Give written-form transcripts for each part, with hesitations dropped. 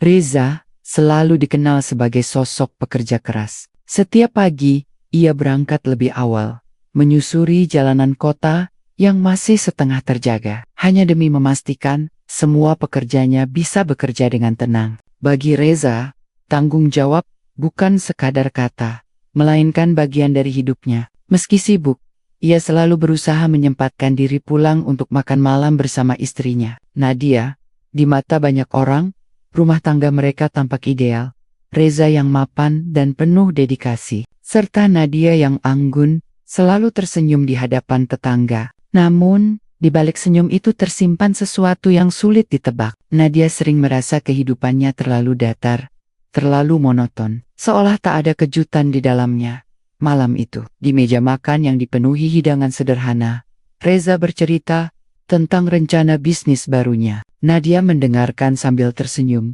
Reza selalu dikenal sebagai sosok pekerja keras. Setiap pagi, ia berangkat lebih awal, menyusuri jalanan kota yang masih setengah terjaga, hanya demi memastikan semua pekerjanya bisa bekerja dengan tenang. Bagi Reza, tanggung jawab bukan sekadar kata, melainkan bagian dari hidupnya. Meski sibuk, ia selalu berusaha menyempatkan diri pulang untuk makan malam bersama istrinya, Nadia. Di mata banyak orang, rumah tangga mereka tampak ideal. Reza yang mapan dan penuh dedikasi, serta Nadia yang anggun, selalu tersenyum di hadapan tetangga. Namun, di balik senyum itu tersimpan sesuatu yang sulit ditebak. Nadia sering merasa kehidupannya terlalu datar, terlalu monoton, seolah tak ada kejutan di dalamnya. Malam itu, di meja makan yang dipenuhi hidangan sederhana, Reza bercerita tentang rencana bisnis barunya. Nadia mendengarkan sambil tersenyum.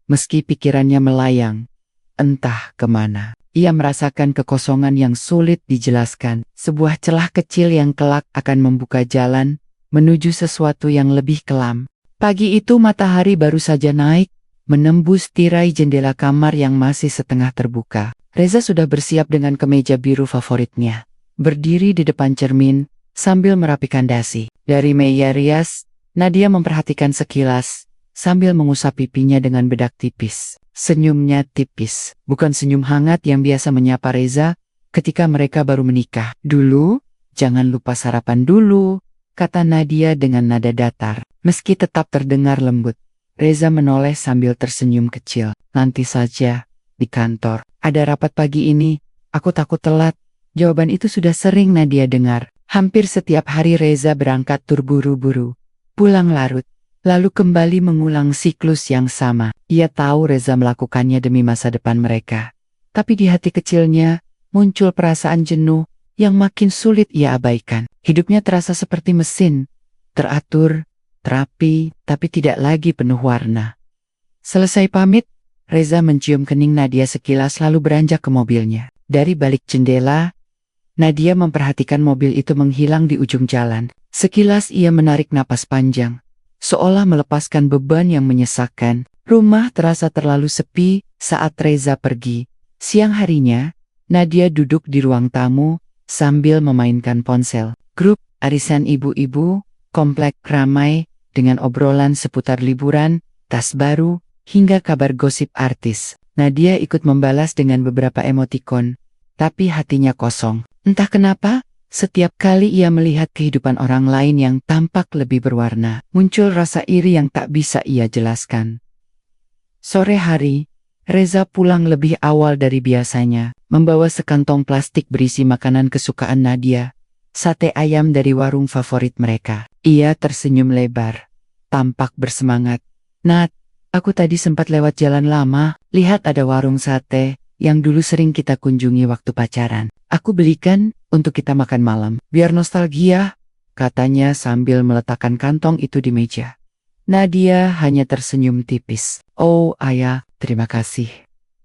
Meski pikirannya melayang, entah kemana. Ia merasakan kekosongan yang sulit dijelaskan, sebuah celah kecil yang kelak akan membuka jalan menuju sesuatu yang lebih kelam. Pagi itu matahari baru saja naik, menembus tirai jendela kamar yang masih setengah terbuka. Reza sudah bersiap dengan kemeja biru favoritnya, berdiri di depan cermin sambil merapikan dasi. Dari meja rias, Nadia memperhatikan sekilas, sambil mengusap pipinya dengan bedak tipis. Senyumnya tipis, bukan senyum hangat yang biasa menyapa Reza ketika mereka baru menikah. "Dulu, jangan lupa sarapan dulu," kata Nadia dengan nada datar. Meski tetap terdengar lembut, Reza menoleh sambil tersenyum kecil. "Nanti saja, di kantor. Ada rapat pagi ini, aku takut telat." Jawaban itu sudah sering Nadia dengar. Hampir setiap hari Reza berangkat terburu-buru, pulang larut, lalu kembali mengulang siklus yang sama. Ia tahu Reza melakukannya demi masa depan mereka. Tapi di hati kecilnya muncul perasaan jenuh yang makin sulit ia abaikan. Hidupnya terasa seperti mesin, teratur, terapi, tapi tidak lagi penuh warna. Selesai pamit, Reza mencium kening Nadia sekilas lalu beranjak ke mobilnya. Dari balik jendela, Nadia memperhatikan mobil itu menghilang di ujung jalan. Sekilas ia menarik napas panjang, seolah melepaskan beban yang menyesakkan. Rumah terasa terlalu sepi saat Reza pergi. Siang harinya, Nadia duduk di ruang tamu sambil memainkan ponsel. Grup arisan ibu-ibu komplek ramai dengan obrolan seputar liburan, tas baru, hingga kabar gosip artis. Nadia ikut membalas dengan beberapa emotikon, tapi hatinya kosong. Entah kenapa, setiap kali ia melihat kehidupan orang lain yang tampak lebih berwarna, muncul rasa iri yang tak bisa ia jelaskan. Sore hari, Reza pulang lebih awal dari biasanya, membawa sekantong plastik berisi makanan kesukaan Nadia, sate ayam dari warung favorit mereka. Ia tersenyum lebar, tampak bersemangat. "Nat, aku tadi sempat lewat jalan lama, lihat ada warung sate yang dulu sering kita kunjungi waktu pacaran. Aku belikan untuk kita makan malam, biar nostalgia," katanya sambil meletakkan kantong itu di meja. Nadia hanya tersenyum tipis. "Oh ayah, terima kasih."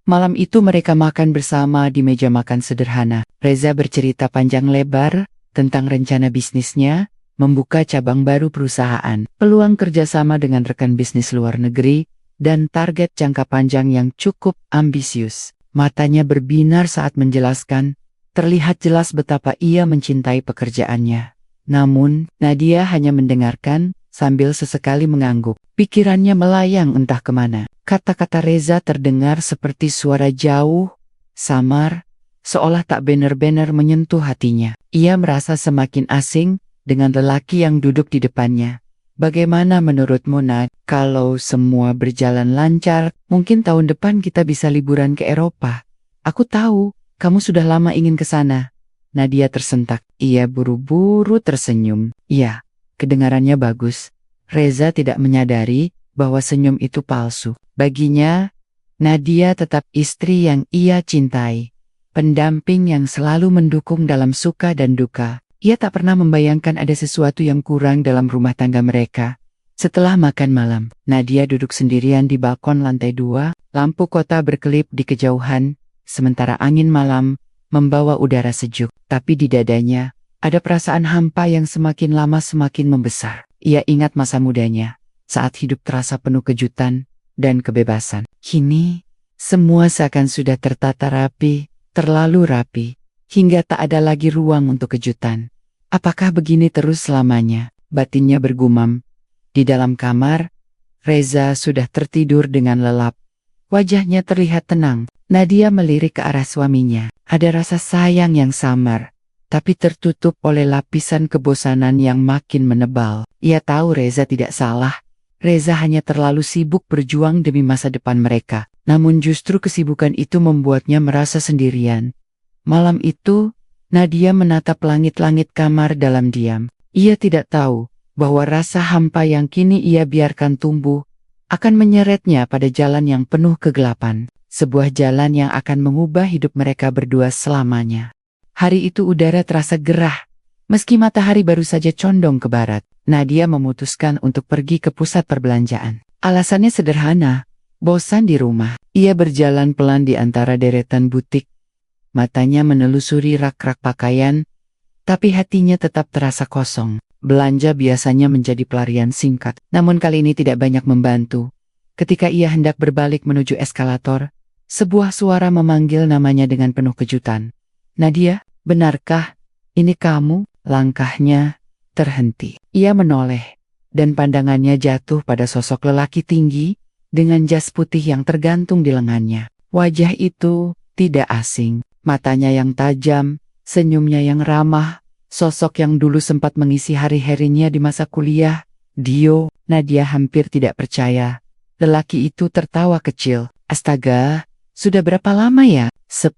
Malam itu mereka makan bersama di meja makan sederhana. Reza bercerita panjang lebar tentang rencana bisnisnya, membuka cabang baru perusahaan, peluang kerjasama dengan rekan bisnis luar negeri, dan target jangka panjang yang cukup ambisius. Matanya berbinar saat menjelaskan, terlihat jelas betapa ia mencintai pekerjaannya. Namun, Nadia hanya mendengarkan sambil sesekali mengangguk. Pikirannya melayang entah kemana. Kata-kata Reza terdengar seperti suara jauh, samar, seolah tak benar-benar menyentuh hatinya. Ia merasa semakin asing dengan lelaki yang duduk di depannya. "Bagaimana menurutmu, Nat? Kalau semua berjalan lancar, mungkin tahun depan kita bisa liburan ke Eropa. Aku tahu, kamu sudah lama ingin ke sana." Nadia tersentak. Ia buru-buru tersenyum. "Iya, kedengarannya bagus." Reza tidak menyadari bahwa senyum itu palsu. Baginya, Nadia tetap istri yang ia cintai, pendamping yang selalu mendukung dalam suka dan duka. Ia tak pernah membayangkan ada sesuatu yang kurang dalam rumah tangga mereka. Setelah makan malam, Nadia duduk sendirian di balkon lantai 2, lampu kota berkelip di kejauhan, sementara angin malam membawa udara sejuk. Tapi di dadanya, ada perasaan hampa yang semakin lama semakin membesar. Ia ingat masa mudanya, saat hidup terasa penuh kejutan, dan kebebasan. Kini, semua seakan sudah tertata rapi, terlalu rapi, hingga tak ada lagi ruang untuk kejutan. Apakah begini terus selamanya? Batinnya bergumam. Di dalam kamar, Reza sudah tertidur dengan lelap. Wajahnya terlihat tenang. Nadia melirik ke arah suaminya. Ada rasa sayang yang samar, tapi tertutup oleh lapisan kebosanan yang makin menebal. Ia tahu Reza tidak salah. Reza hanya terlalu sibuk berjuang demi masa depan mereka. Namun justru kesibukan itu membuatnya merasa sendirian. Malam itu, Nadia menatap langit-langit kamar dalam diam. Ia tidak tahu bahwa rasa hampa yang kini ia biarkan tumbuh akan menyeretnya pada jalan yang penuh kegelapan. Sebuah jalan yang akan mengubah hidup mereka berdua selamanya. Hari itu udara terasa gerah. Meski matahari baru saja condong ke barat, Nadia memutuskan untuk pergi ke pusat perbelanjaan. Alasannya sederhana, bosan di rumah. Ia berjalan pelan di antara deretan butik. Matanya menelusuri rak-rak pakaian, tapi hatinya tetap terasa kosong. Belanja biasanya menjadi pelarian singkat, namun kali ini tidak banyak membantu. Ketika ia hendak berbalik menuju eskalator, sebuah suara memanggil namanya dengan penuh kejutan. Nadia, benarkah ini kamu? Langkahnya terhenti. Ia menoleh, dan pandangannya jatuh pada sosok lelaki tinggi dengan jas putih yang tergantung di lengannya. Wajah itu tidak asing, matanya yang tajam, senyumnya yang ramah, sosok yang dulu sempat mengisi hari-harinya di masa kuliah. Dio. Nadia hampir tidak percaya. Lelaki itu tertawa kecil. Astaga, sudah berapa lama ya? 10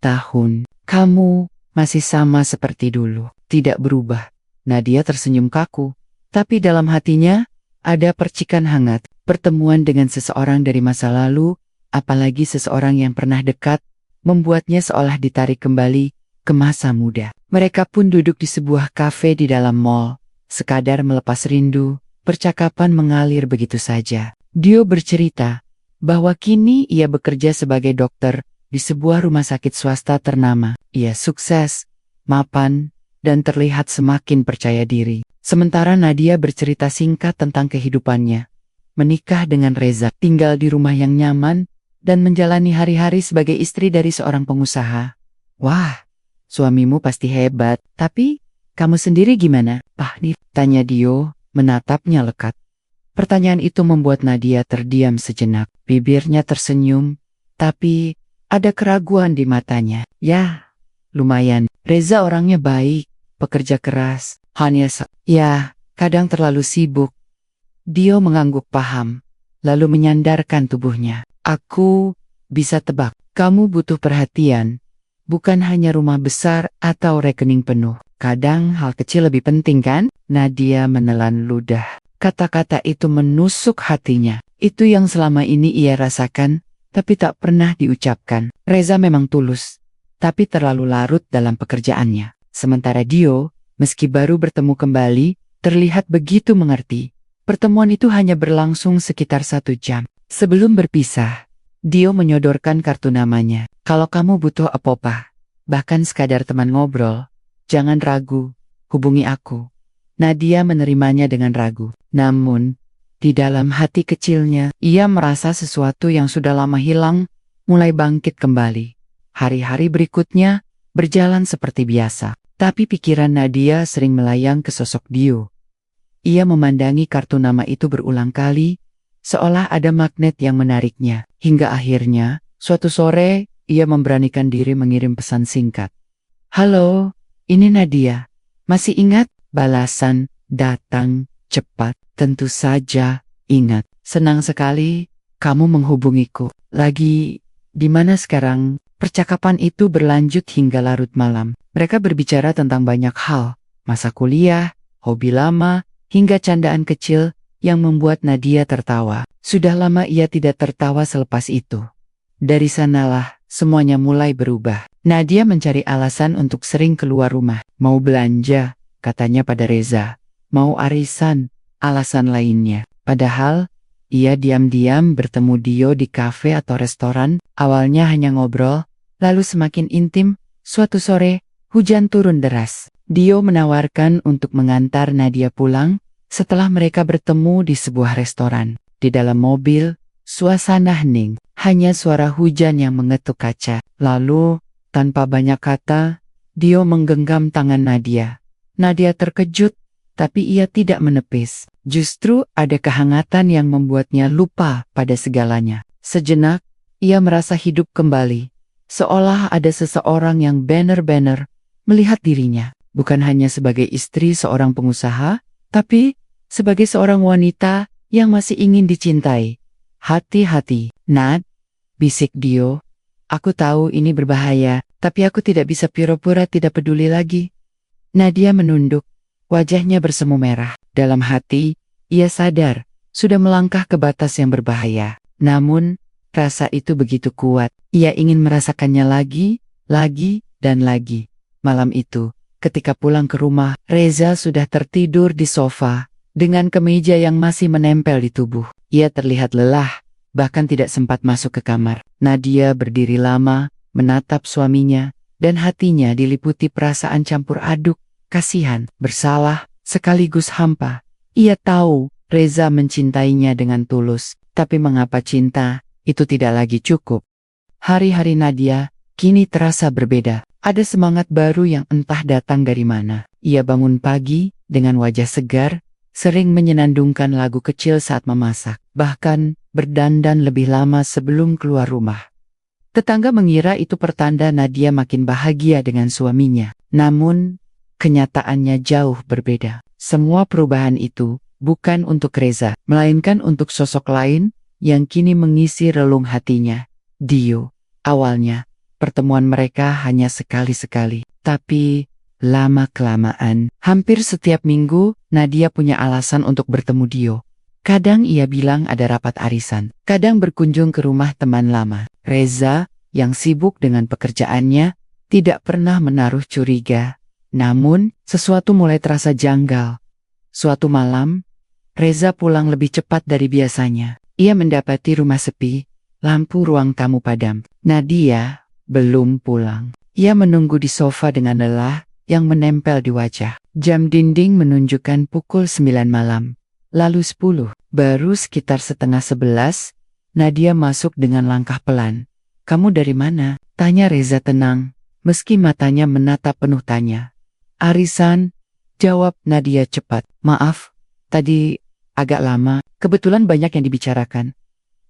tahun. Kamu masih sama seperti dulu, tidak berubah. Nadia tersenyum kaku, tapi dalam hatinya ada percikan hangat. Pertemuan dengan seseorang dari masa lalu, apalagi seseorang yang pernah dekat, membuatnya seolah ditarik kembali ke masa muda. Mereka pun duduk di sebuah kafe di dalam mall, sekadar melepas rindu. Percakapan mengalir begitu saja. Dio bercerita bahwa kini ia bekerja sebagai dokter di sebuah rumah sakit swasta ternama. Ia sukses, mapan, dan terlihat semakin percaya diri. Sementara Nadia bercerita singkat tentang kehidupannya. Menikah dengan Reza, tinggal di rumah yang nyaman, dan menjalani hari-hari sebagai istri dari seorang pengusaha. Wah, suamimu pasti hebat. Tapi, kamu sendiri gimana, Pak Nif? Tanya Dio, menatapnya lekat. Pertanyaan itu membuat Nadia terdiam sejenak. Bibirnya tersenyum, tapi ada keraguan di matanya. Ya, lumayan. Reza orangnya baik, pekerja keras, hanya kadang terlalu sibuk. Dio mengangguk paham, lalu menyandarkan tubuhnya. Aku bisa tebak, kamu butuh perhatian, bukan hanya rumah besar atau rekening penuh. Kadang hal kecil lebih penting kan? Nadia menelan ludah. Kata-kata itu menusuk hatinya. Itu yang selama ini ia rasakan, tapi tak pernah diucapkan. Reza memang tulus, tapi terlalu larut dalam pekerjaannya. Sementara Dio, meski baru bertemu kembali, terlihat begitu mengerti. Pertemuan itu hanya berlangsung sekitar 1 jam. Sebelum berpisah, Dio menyodorkan kartu namanya. Kalau kamu butuh apa-apa, bahkan sekadar teman ngobrol, jangan ragu, hubungi aku. Nadia menerimanya dengan ragu. Namun, di dalam hati kecilnya, ia merasa sesuatu yang sudah lama hilang, mulai bangkit kembali. Hari-hari berikutnya, berjalan seperti biasa. Tapi pikiran Nadia sering melayang ke sosok Dio. Ia memandangi kartu nama itu berulang kali, seolah ada magnet yang menariknya. Hingga akhirnya, suatu sore, ia memberanikan diri mengirim pesan singkat. Halo, ini Nadia. Masih ingat? Balasan datang cepat. Tentu saja ingat. Senang sekali kamu menghubungiku. Lagi di mana sekarang? Percakapan itu berlanjut hingga larut malam. Mereka berbicara tentang banyak hal. Masa kuliah, hobi lama, hingga candaan kecil yang membuat Nadia tertawa. Sudah lama ia tidak tertawa selepas itu. Dari sanalah semuanya mulai berubah. Nadia mencari alasan untuk sering keluar rumah. Mau belanja, katanya pada Reza. Mau arisan, alasan lainnya. Padahal, ia diam-diam bertemu Dio di kafe atau restoran. Awalnya hanya ngobrol, lalu semakin intim. Suatu sore, hujan turun deras. Dio menawarkan untuk mengantar Nadia pulang setelah mereka bertemu di sebuah restoran. Di dalam mobil, Suasana hening, hanya suara hujan yang mengetuk kaca. Lalu, tanpa banyak kata, Dio menggenggam tangan Nadia. Nadia terkejut, tapi ia tidak menepis. Justru ada kehangatan yang membuatnya lupa pada segalanya. Sejenak, ia merasa hidup kembali. Seolah ada seseorang yang benar-benar melihat dirinya. Bukan hanya sebagai istri seorang pengusaha, tapi sebagai seorang wanita yang masih ingin dicintai. Hati-hati, Nad, bisik Dio. Aku tahu ini berbahaya, tapi aku tidak bisa pura-pura tidak peduli lagi. Nadia menunduk, wajahnya bersemu merah. Dalam hati, ia sadar, sudah melangkah ke batas yang berbahaya. Namun, rasa itu begitu kuat. Ia ingin merasakannya lagi, dan lagi. Malam itu, ketika pulang ke rumah, Reza sudah tertidur di sofa, dengan kemeja yang masih menempel di tubuh. Ia terlihat lelah, bahkan tidak sempat masuk ke kamar. Nadia berdiri lama, menatap suaminya, dan hatinya diliputi perasaan campur aduk, kasihan, bersalah, sekaligus hampa. Ia tahu Reza mencintainya dengan tulus, tapi mengapa cinta itu tidak lagi cukup? Hari-hari Nadia kini terasa berbeda. Ada semangat baru yang entah datang dari mana. Ia bangun pagi dengan wajah segar, sering menyenandungkan lagu kecil saat memasak, bahkan berdandan lebih lama sebelum keluar rumah. Tetangga mengira itu pertanda Nadia makin bahagia dengan suaminya. Namun, kenyataannya jauh berbeda. Semua perubahan itu bukan untuk Reza, melainkan untuk sosok lain yang kini mengisi relung hatinya, Dio. Awalnya, pertemuan mereka hanya sekali-sekali, tapi lama-kelamaan, hampir setiap minggu, Nadia punya alasan untuk bertemu Dio. Kadang ia bilang ada rapat arisan, kadang berkunjung ke rumah teman lama. Reza, yang sibuk dengan pekerjaannya, tidak pernah menaruh curiga. Namun, sesuatu mulai terasa janggal. Suatu malam, Reza pulang lebih cepat dari biasanya. Ia mendapati rumah sepi, lampu ruang tamu padam. Nadia belum pulang. Ia menunggu di sofa dengan lelah yang menempel di wajah. Jam dinding menunjukkan pukul 9 malam. Lalu 10, baru sekitar setengah 11, Nadia masuk dengan langkah pelan. "Kamu dari mana?" tanya Reza tenang, meski matanya menatap penuh tanya. "Arisan," jawab Nadia cepat. "Maaf, tadi agak lama, kebetulan banyak yang dibicarakan."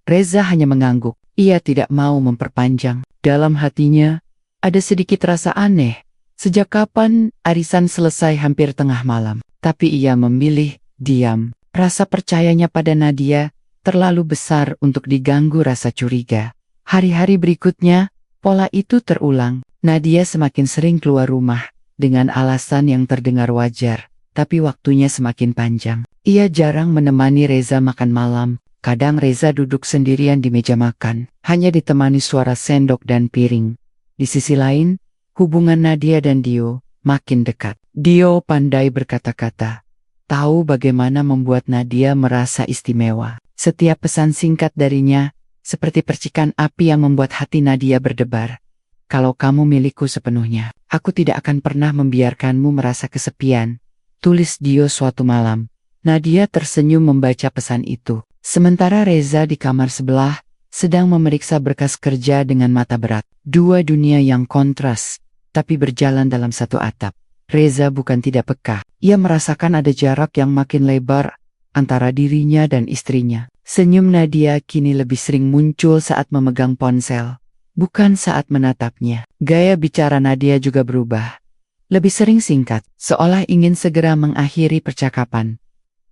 Reza hanya mengangguk. Ia tidak mau memperpanjang. Dalam hatinya, ada sedikit rasa aneh. Sejak kapan arisan selesai hampir tengah malam? Tapi ia memilih diam. Rasa percayanya pada Nadia terlalu besar untuk diganggu rasa curiga. Hari-hari berikutnya, pola itu terulang. Nadia semakin sering keluar rumah, dengan alasan yang terdengar wajar, tapi waktunya semakin panjang. Ia jarang menemani Reza makan malam. Kadang Reza duduk sendirian di meja makan, hanya ditemani suara sendok dan piring. Di sisi lain, hubungan Nadia dan Dio makin dekat. Dio pandai berkata-kata, tahu bagaimana membuat Nadia merasa istimewa. Setiap pesan singkat darinya, seperti percikan api yang membuat hati Nadia berdebar. "Kalau kamu milikku sepenuhnya, aku tidak akan pernah membiarkanmu merasa kesepian," tulis Dio suatu malam. Nadia tersenyum membaca pesan itu. Sementara Reza di kamar sebelah, sedang memeriksa berkas kerja dengan mata berat. Dua dunia yang kontras, tapi berjalan dalam satu atap. Reza bukan tidak peka. Ia merasakan ada jarak yang makin lebar antara dirinya dan istrinya. Senyum Nadia kini lebih sering muncul saat memegang ponsel, bukan saat menatapnya. Gaya bicara Nadia juga berubah. Lebih sering singkat, seolah ingin segera mengakhiri percakapan.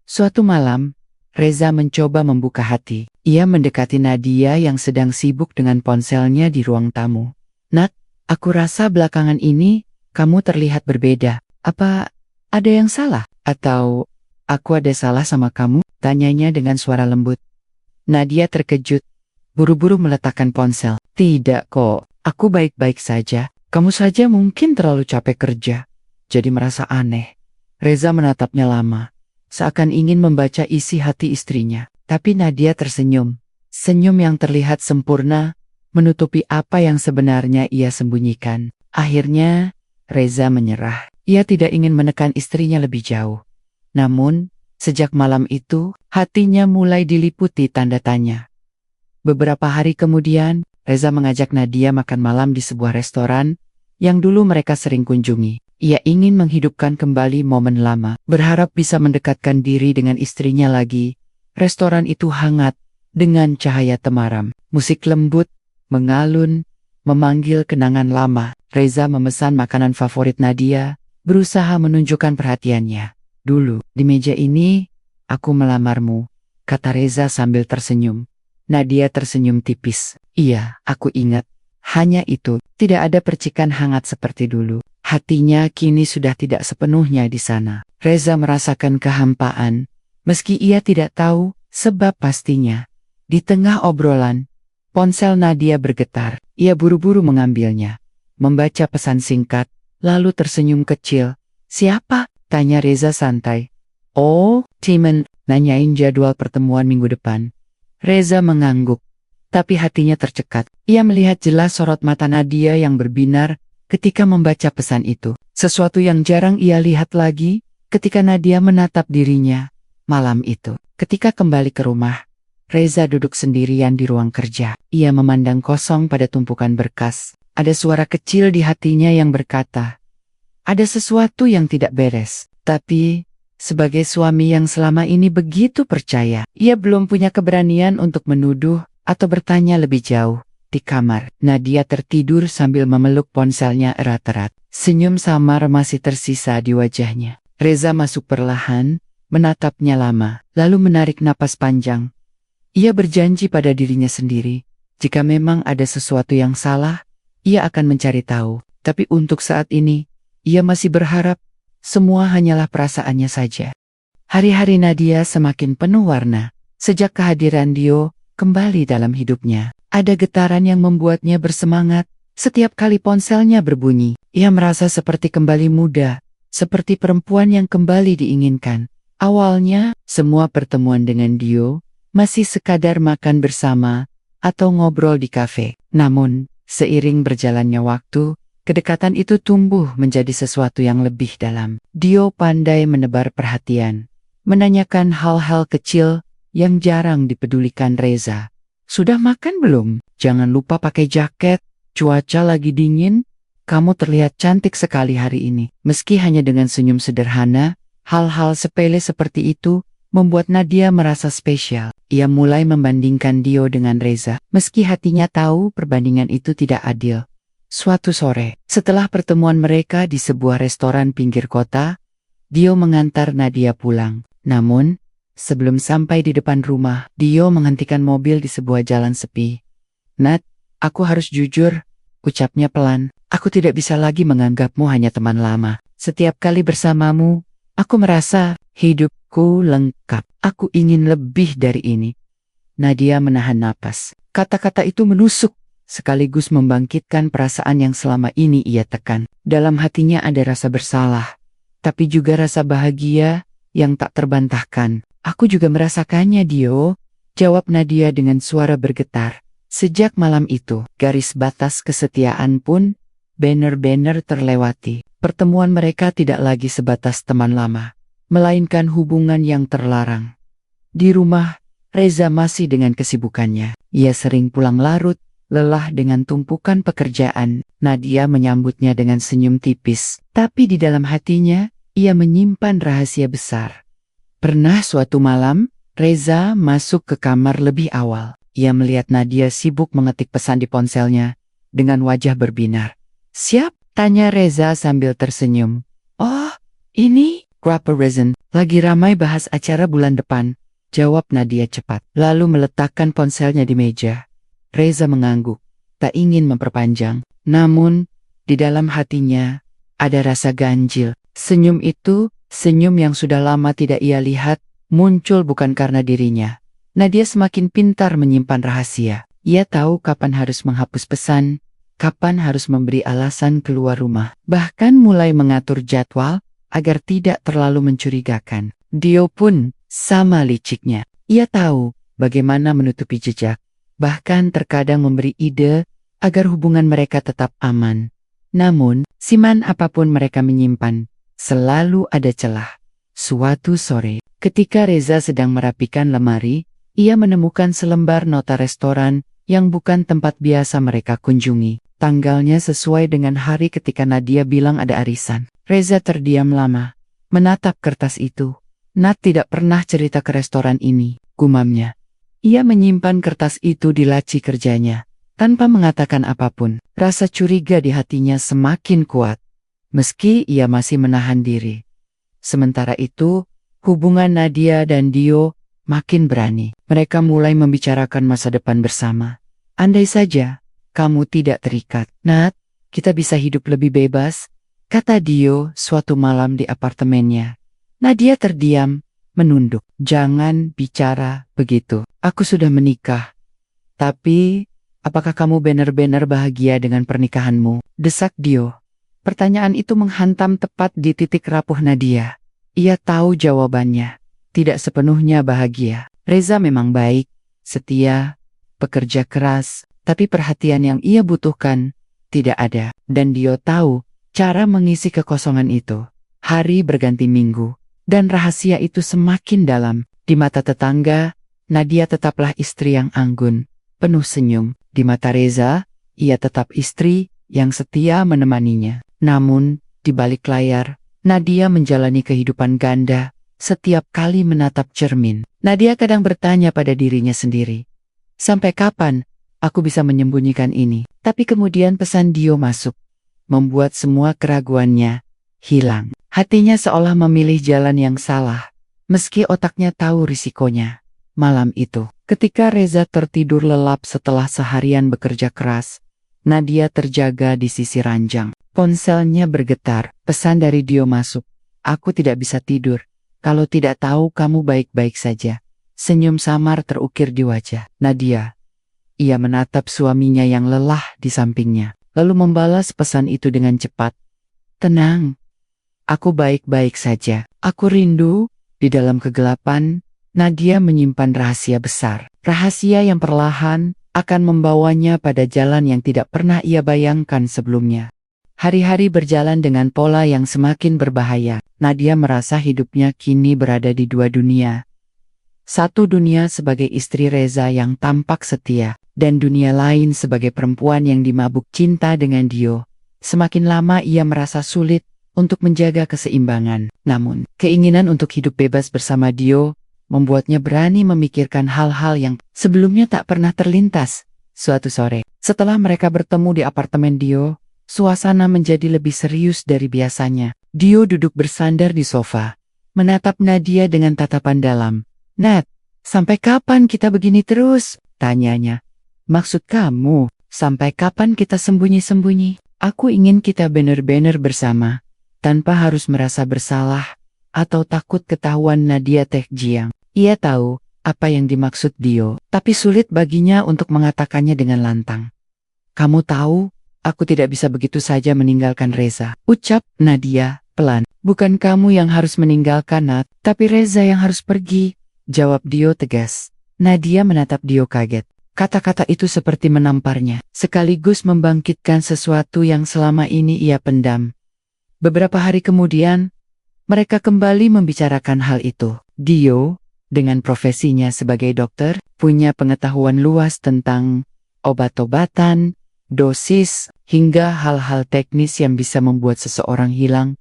Suatu malam, Reza mencoba membuka hati. Ia mendekati Nadia yang sedang sibuk dengan ponselnya di ruang tamu. "Nat, aku rasa belakangan ini kamu terlihat berbeda. Apa ada yang salah? Atau aku ada salah sama kamu?" tanyanya dengan suara lembut. Nadia terkejut, buru-buru meletakkan ponsel. "Tidak kok, aku baik-baik saja. Kamu saja mungkin terlalu capek kerja, jadi merasa aneh." Reza menatapnya lama, seakan ingin membaca isi hati istrinya. Tapi Nadia tersenyum. Senyum yang terlihat sempurna, menutupi apa yang sebenarnya ia sembunyikan. Akhirnya, Reza menyerah. Ia tidak ingin menekan istrinya lebih jauh. Namun, sejak malam itu, hatinya mulai diliputi tanda tanya. Beberapa hari kemudian, Reza mengajak Nadia makan malam di sebuah restoran yang dulu mereka sering kunjungi. Ia ingin menghidupkan kembali momen lama, berharap bisa mendekatkan diri dengan istrinya lagi. Restoran itu hangat, dengan cahaya temaram. Musik lembut, mengalun, memanggil kenangan lama. Reza memesan makanan favorit Nadia, berusaha menunjukkan perhatiannya. Dulu, di meja ini, aku melamarmu, kata Reza sambil tersenyum. Nadia tersenyum tipis. Iya, aku ingat. Hanya itu, tidak ada percikan hangat seperti dulu. Hatinya kini sudah tidak sepenuhnya di sana. Reza merasakan kehampaan, meski ia tidak tahu sebab pastinya. Di tengah obrolan, ponsel Nadia bergetar. Ia buru-buru mengambilnya, membaca pesan singkat, lalu tersenyum kecil. Siapa? Tanya Reza santai. Oh, Timon, nanyain jadwal pertemuan minggu depan. Reza mengangguk, tapi hatinya tercekat. Ia melihat jelas sorot mata Nadia yang berbinar ketika membaca pesan itu. Sesuatu yang jarang ia lihat lagi ketika Nadia menatap dirinya. Malam itu, ketika kembali ke rumah, Reza duduk sendirian di ruang kerja. Ia memandang kosong pada tumpukan berkas. Ada suara kecil di hatinya yang berkata, ada sesuatu yang tidak beres. Tapi sebagai suami yang selama ini begitu percaya, ia belum punya keberanian untuk menuduh atau bertanya lebih jauh. Di kamar, Nadia tertidur sambil memeluk ponselnya erat-erat. Senyum samar masih tersisa di wajahnya. Reza masuk perlahan, menatapnya lama, lalu menarik napas panjang. Ia berjanji pada dirinya sendiri, jika memang ada sesuatu yang salah, ia akan mencari tahu. Tapi untuk saat ini, ia masih berharap semua hanyalah perasaannya saja. Hari-hari Nadia semakin penuh warna. Sejak kehadiran Dio kembali dalam hidupnya, ada getaran yang membuatnya bersemangat. Setiap kali ponselnya berbunyi, ia merasa seperti kembali muda, seperti perempuan yang kembali diinginkan. Awalnya, semua pertemuan dengan Dio masih sekadar makan bersama atau ngobrol di kafe. Namun, seiring berjalannya waktu, kedekatan itu tumbuh menjadi sesuatu yang lebih dalam. Dio pandai menebar perhatian, menanyakan hal-hal kecil yang jarang dipedulikan Reza. Sudah makan belum? Jangan lupa pakai jaket, cuaca lagi dingin. Kamu terlihat cantik sekali hari ini. Meski hanya dengan senyum sederhana, hal-hal sepele seperti itu membuat Nadia merasa spesial. Ia mulai membandingkan Dio dengan Reza, meski hatinya tahu perbandingan itu tidak adil. Suatu sore, setelah pertemuan mereka di sebuah restoran pinggir kota, Dio mengantar Nadia pulang. Namun, sebelum sampai di depan rumah, Dio menghentikan mobil di sebuah jalan sepi. Nat, aku harus jujur, ucapnya pelan. Aku tidak bisa lagi menganggapmu hanya teman lama. Setiap kali bersamamu, aku merasa hidupku lengkap. Aku ingin lebih dari ini. Nadia menahan napas. Kata-kata itu menusuk, sekaligus membangkitkan perasaan yang selama ini ia tekan. Dalam hatinya ada rasa bersalah, tapi juga rasa bahagia yang tak terbantahkan. Aku juga merasakannya, Dio, jawab Nadia dengan suara bergetar. Sejak malam itu, garis batas kesetiaan pun benar-benar terlewati. Pertemuan mereka tidak lagi sebatas teman lama, melainkan hubungan yang terlarang. Di rumah, Reza masih dengan kesibukannya. Ia sering pulang larut, lelah dengan tumpukan pekerjaan. Nadia menyambutnya dengan senyum tipis, tapi di dalam hatinya, ia menyimpan rahasia besar. Pernah suatu malam, Reza masuk ke kamar lebih awal. Ia melihat Nadia sibuk mengetik pesan di ponselnya, dengan wajah berbinar. Siap? Tanya Reza sambil tersenyum. Oh, ini, Rapper Reason, lagi ramai bahas acara bulan depan, jawab Nadia cepat, lalu meletakkan ponselnya di meja. Reza mengangguk, tak ingin memperpanjang. Namun, di dalam hatinya, ada rasa ganjil. Senyum itu, senyum yang sudah lama tidak ia lihat, muncul bukan karena dirinya. Nadia semakin pintar menyimpan rahasia. Ia tahu kapan harus menghapus pesan, kapan harus memberi alasan keluar rumah. Bahkan mulai mengatur jadwal, agar tidak terlalu mencurigakan. Dio pun, sama liciknya. Ia tahu, bagaimana menutupi jejak. Bahkan terkadang memberi ide agar hubungan mereka tetap aman. Namun, siman apapun mereka menyimpan, selalu ada celah. Suatu sore, ketika Reza sedang merapikan lemari, Ia menemukan selembar nota restoran yang bukan tempat biasa mereka kunjungi. Tanggalnya sesuai dengan hari ketika Nadia bilang ada arisan. Reza terdiam lama, menatap kertas itu. Nat tidak pernah cerita ke restoran ini, gumamnya. Ia menyimpan kertas itu di laci kerjanya. Tanpa mengatakan apapun, rasa curiga di hatinya semakin kuat. Meski ia masih menahan diri. Sementara itu, hubungan Nadia dan Dio makin berani. Mereka mulai membicarakan masa depan bersama. Andai saja kamu tidak terikat, Nat, kita bisa hidup lebih bebas, kata Dio suatu malam di apartemennya. Nadia terdiam, menunduk. Jangan bicara begitu. Aku sudah menikah. Tapi, apakah kamu benar-benar bahagia dengan pernikahanmu? Desak Dio. Pertanyaan itu menghantam tepat di titik rapuh Nadia. Ia tahu jawabannya. Tidak sepenuhnya bahagia. Reza memang baik, setia, pekerja keras, tapi perhatian yang ia butuhkan tidak ada. Dan Dio tahu cara mengisi kekosongan itu. Hari berganti minggu, dan rahasia itu semakin dalam. Di mata tetangga, Nadia tetaplah istri yang anggun, penuh senyum. Di mata Reza, ia tetap istri yang setia menemaninya. Namun, di balik layar, Nadia menjalani kehidupan ganda. Setiap kali menatap cermin, Nadia kadang bertanya pada dirinya sendiri, sampai kapan aku bisa menyembunyikan ini? Tapi kemudian pesan Dio masuk, membuat semua keraguannya hilang. Hatinya seolah memilih jalan yang salah, meski otaknya tahu risikonya. Malam itu, ketika Reza tertidur lelap setelah seharian bekerja keras, Nadia terjaga di sisi ranjang. Ponselnya bergetar, pesan dari Dio masuk. Aku tidak bisa tidur kalau tidak tahu kamu baik-baik saja. Senyum samar terukir di wajah Nadia. Ia menatap suaminya yang lelah di sampingnya, lalu membalas pesan itu dengan cepat. Tenang, aku baik-baik saja. Aku rindu. Di dalam kegelapan, Nadia menyimpan rahasia besar. Rahasia yang perlahan akan membawanya pada jalan yang tidak pernah ia bayangkan sebelumnya. Hari-hari berjalan dengan pola yang semakin berbahaya. Nadia merasa hidupnya kini berada di dua dunia. Satu dunia sebagai istri Reza yang tampak setia, dan dunia lain sebagai perempuan yang dimabuk cinta dengan Dio. Semakin lama ia merasa sulit untuk menjaga keseimbangan. Namun, keinginan untuk hidup bebas bersama Dio membuatnya berani memikirkan hal-hal yang sebelumnya tak pernah terlintas. Suatu sore, setelah mereka bertemu di apartemen Dio, suasana menjadi lebih serius dari biasanya. Dio duduk bersandar di sofa, menatap Nadia dengan tatapan dalam. Nat, sampai kapan kita begini terus? Tanyanya. Maksud kamu, sampai kapan kita sembunyi-sembunyi? Aku ingin kita benar-benar bersama, tanpa harus merasa bersalah, atau takut ketahuan. Nadia Tekjiang. Ia tahu apa yang dimaksud Dio, tapi sulit baginya untuk mengatakannya dengan lantang. Kamu tahu, aku tidak bisa begitu saja meninggalkan Reza, ucap Nadia pelan. Bukan kamu yang harus meninggalkan Nat, tapi Reza yang harus pergi, jawab Dio tegas. Nadia menatap Dio kaget. Kata-kata itu seperti menamparnya, sekaligus membangkitkan sesuatu yang selama ini ia pendam. Beberapa hari kemudian, mereka kembali membicarakan hal itu. Dio, dengan profesinya sebagai dokter, punya pengetahuan luas tentang obat-obatan, dosis, hingga hal-hal teknis yang bisa membuat seseorang hilang,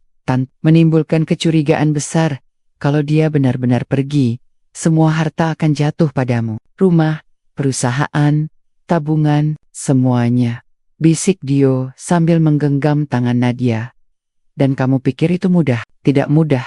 menimbulkan kecurigaan besar. Kalau dia benar-benar pergi, semua harta akan jatuh padamu. Rumah, perusahaan, tabungan, semuanya. Bisik Dio sambil menggenggam tangan Nadia. Dan kamu pikir itu mudah? Tidak mudah,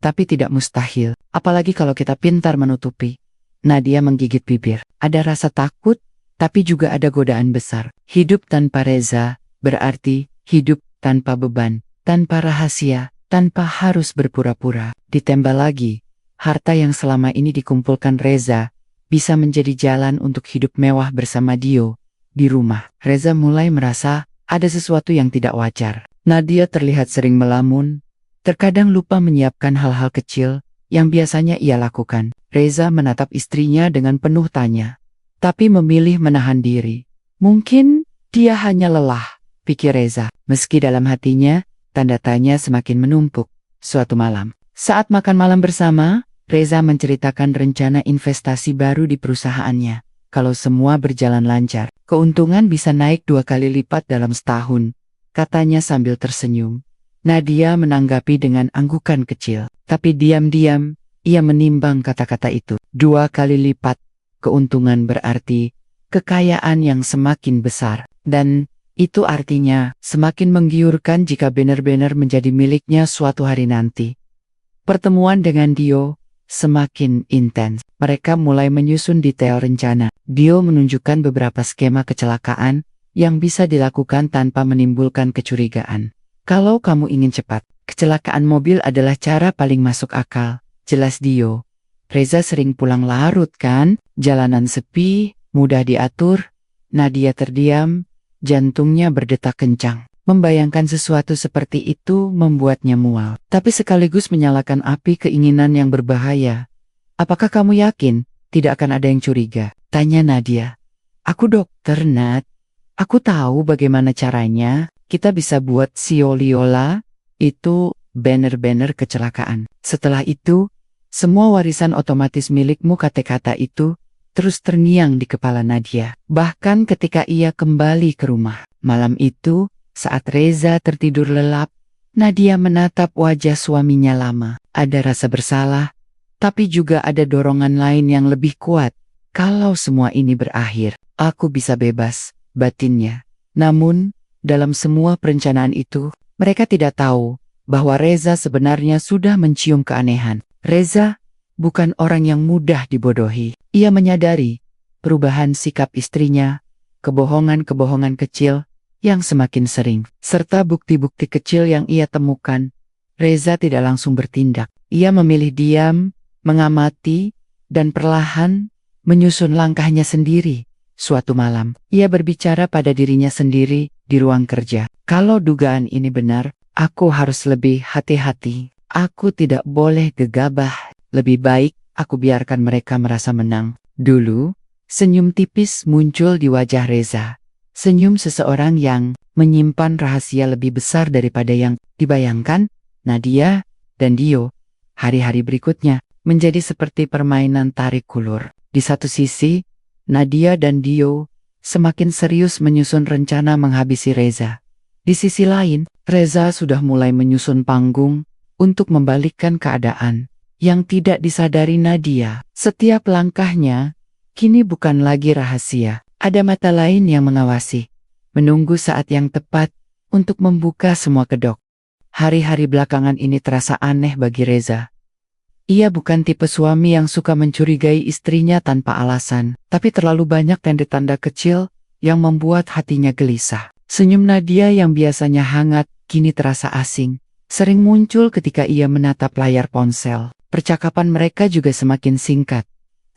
tapi tidak mustahil. Apalagi kalau kita pintar menutupi. Nadia menggigit bibir. Ada rasa takut, tapi juga ada godaan besar. Hidup tanpa Reza berarti hidup tanpa beban, tanpa rahasia, tanpa harus berpura-pura. Ditambah lagi, harta yang selama ini dikumpulkan Reza bisa menjadi jalan untuk hidup mewah bersama Dio. Di rumah, Reza mulai merasa ada sesuatu yang tidak wajar. Nadia terlihat sering melamun, terkadang lupa menyiapkan hal-hal kecil yang biasanya ia lakukan. Reza menatap istrinya dengan penuh tanya, tapi memilih menahan diri. Mungkin dia hanya lelah, pikir Reza. Meski dalam hatinya, tanda tanya semakin menumpuk. Suatu malam, saat makan malam bersama, Reza menceritakan rencana investasi baru di perusahaannya. Kalau semua berjalan lancar, keuntungan bisa naik 2 kali lipat dalam setahun, katanya sambil tersenyum. Nadia menanggapi dengan anggukan kecil, tapi diam-diam, ia menimbang kata-kata itu. 2 kali lipat, keuntungan berarti kekayaan yang semakin besar, dan itu artinya semakin menggiurkan jika benar-benar menjadi miliknya suatu hari nanti. Pertemuan dengan Dio semakin intens. Mereka mulai menyusun detail rencana. Dio menunjukkan beberapa skema kecelakaan yang bisa dilakukan tanpa menimbulkan kecurigaan. Kalau kamu ingin cepat, kecelakaan mobil adalah cara paling masuk akal, jelas Dio. Reza sering pulang larut kan? Jalanan sepi, mudah diatur. Nadia terdiam. Jantungnya berdetak kencang. Membayangkan sesuatu seperti itu membuatnya mual, tapi sekaligus menyalakan api keinginan yang berbahaya. Apakah kamu yakin tidak akan ada yang curiga? Tanya Nadia. Aku dokter, Nat. Aku tahu bagaimana caranya. Kita bisa buat Sioliola. Itu banner-banner kecelakaan. Setelah itu, semua warisan otomatis milikmu, kata-kata itu terus terngiang di kepala Nadia. Bahkan ketika ia kembali ke rumah. Malam itu, saat Reza tertidur lelap, Nadia menatap wajah suaminya lama. Ada rasa bersalah, tapi juga ada dorongan lain yang lebih kuat. Kalau semua ini berakhir, aku bisa bebas, batinnya. Namun, dalam semua perencanaan itu, mereka tidak tahu bahwa Reza sebenarnya sudah mencium keanehan. Reza bukan orang yang mudah dibodohi. Ia menyadari perubahan sikap istrinya, kebohongan-kebohongan kecil yang semakin sering, serta bukti-bukti kecil yang ia temukan. Reza tidak langsung bertindak. Ia memilih diam, mengamati, dan perlahan menyusun langkahnya sendiri. Suatu malam, ia berbicara pada dirinya sendiri di ruang kerja. Kalau dugaan ini benar, aku harus lebih hati-hati. Aku tidak boleh gegabah. Lebih baik aku biarkan mereka merasa menang. Dulu, senyum tipis muncul di wajah Reza. Senyum seseorang yang menyimpan rahasia lebih besar daripada yang dibayangkan. Nadia dan Dio, hari-hari berikutnya, menjadi seperti permainan tarik ulur. Di satu sisi, Nadia dan Dio semakin serius menyusun rencana menghabisi Reza. Di sisi lain, Reza sudah mulai menyusun panggung untuk membalikkan keadaan. Yang tidak disadari Nadia, setiap langkahnya kini bukan lagi rahasia. Ada mata lain yang mengawasi, menunggu saat yang tepat untuk membuka semua kedok. Hari-hari belakangan ini terasa aneh bagi Reza. Ia bukan tipe suami yang suka mencurigai istrinya tanpa alasan, tapi terlalu banyak tanda-tanda kecil yang membuat hatinya gelisah. Senyum Nadia yang biasanya hangat, kini terasa asing. Sering muncul ketika ia menatap layar ponsel. Percakapan mereka juga semakin singkat.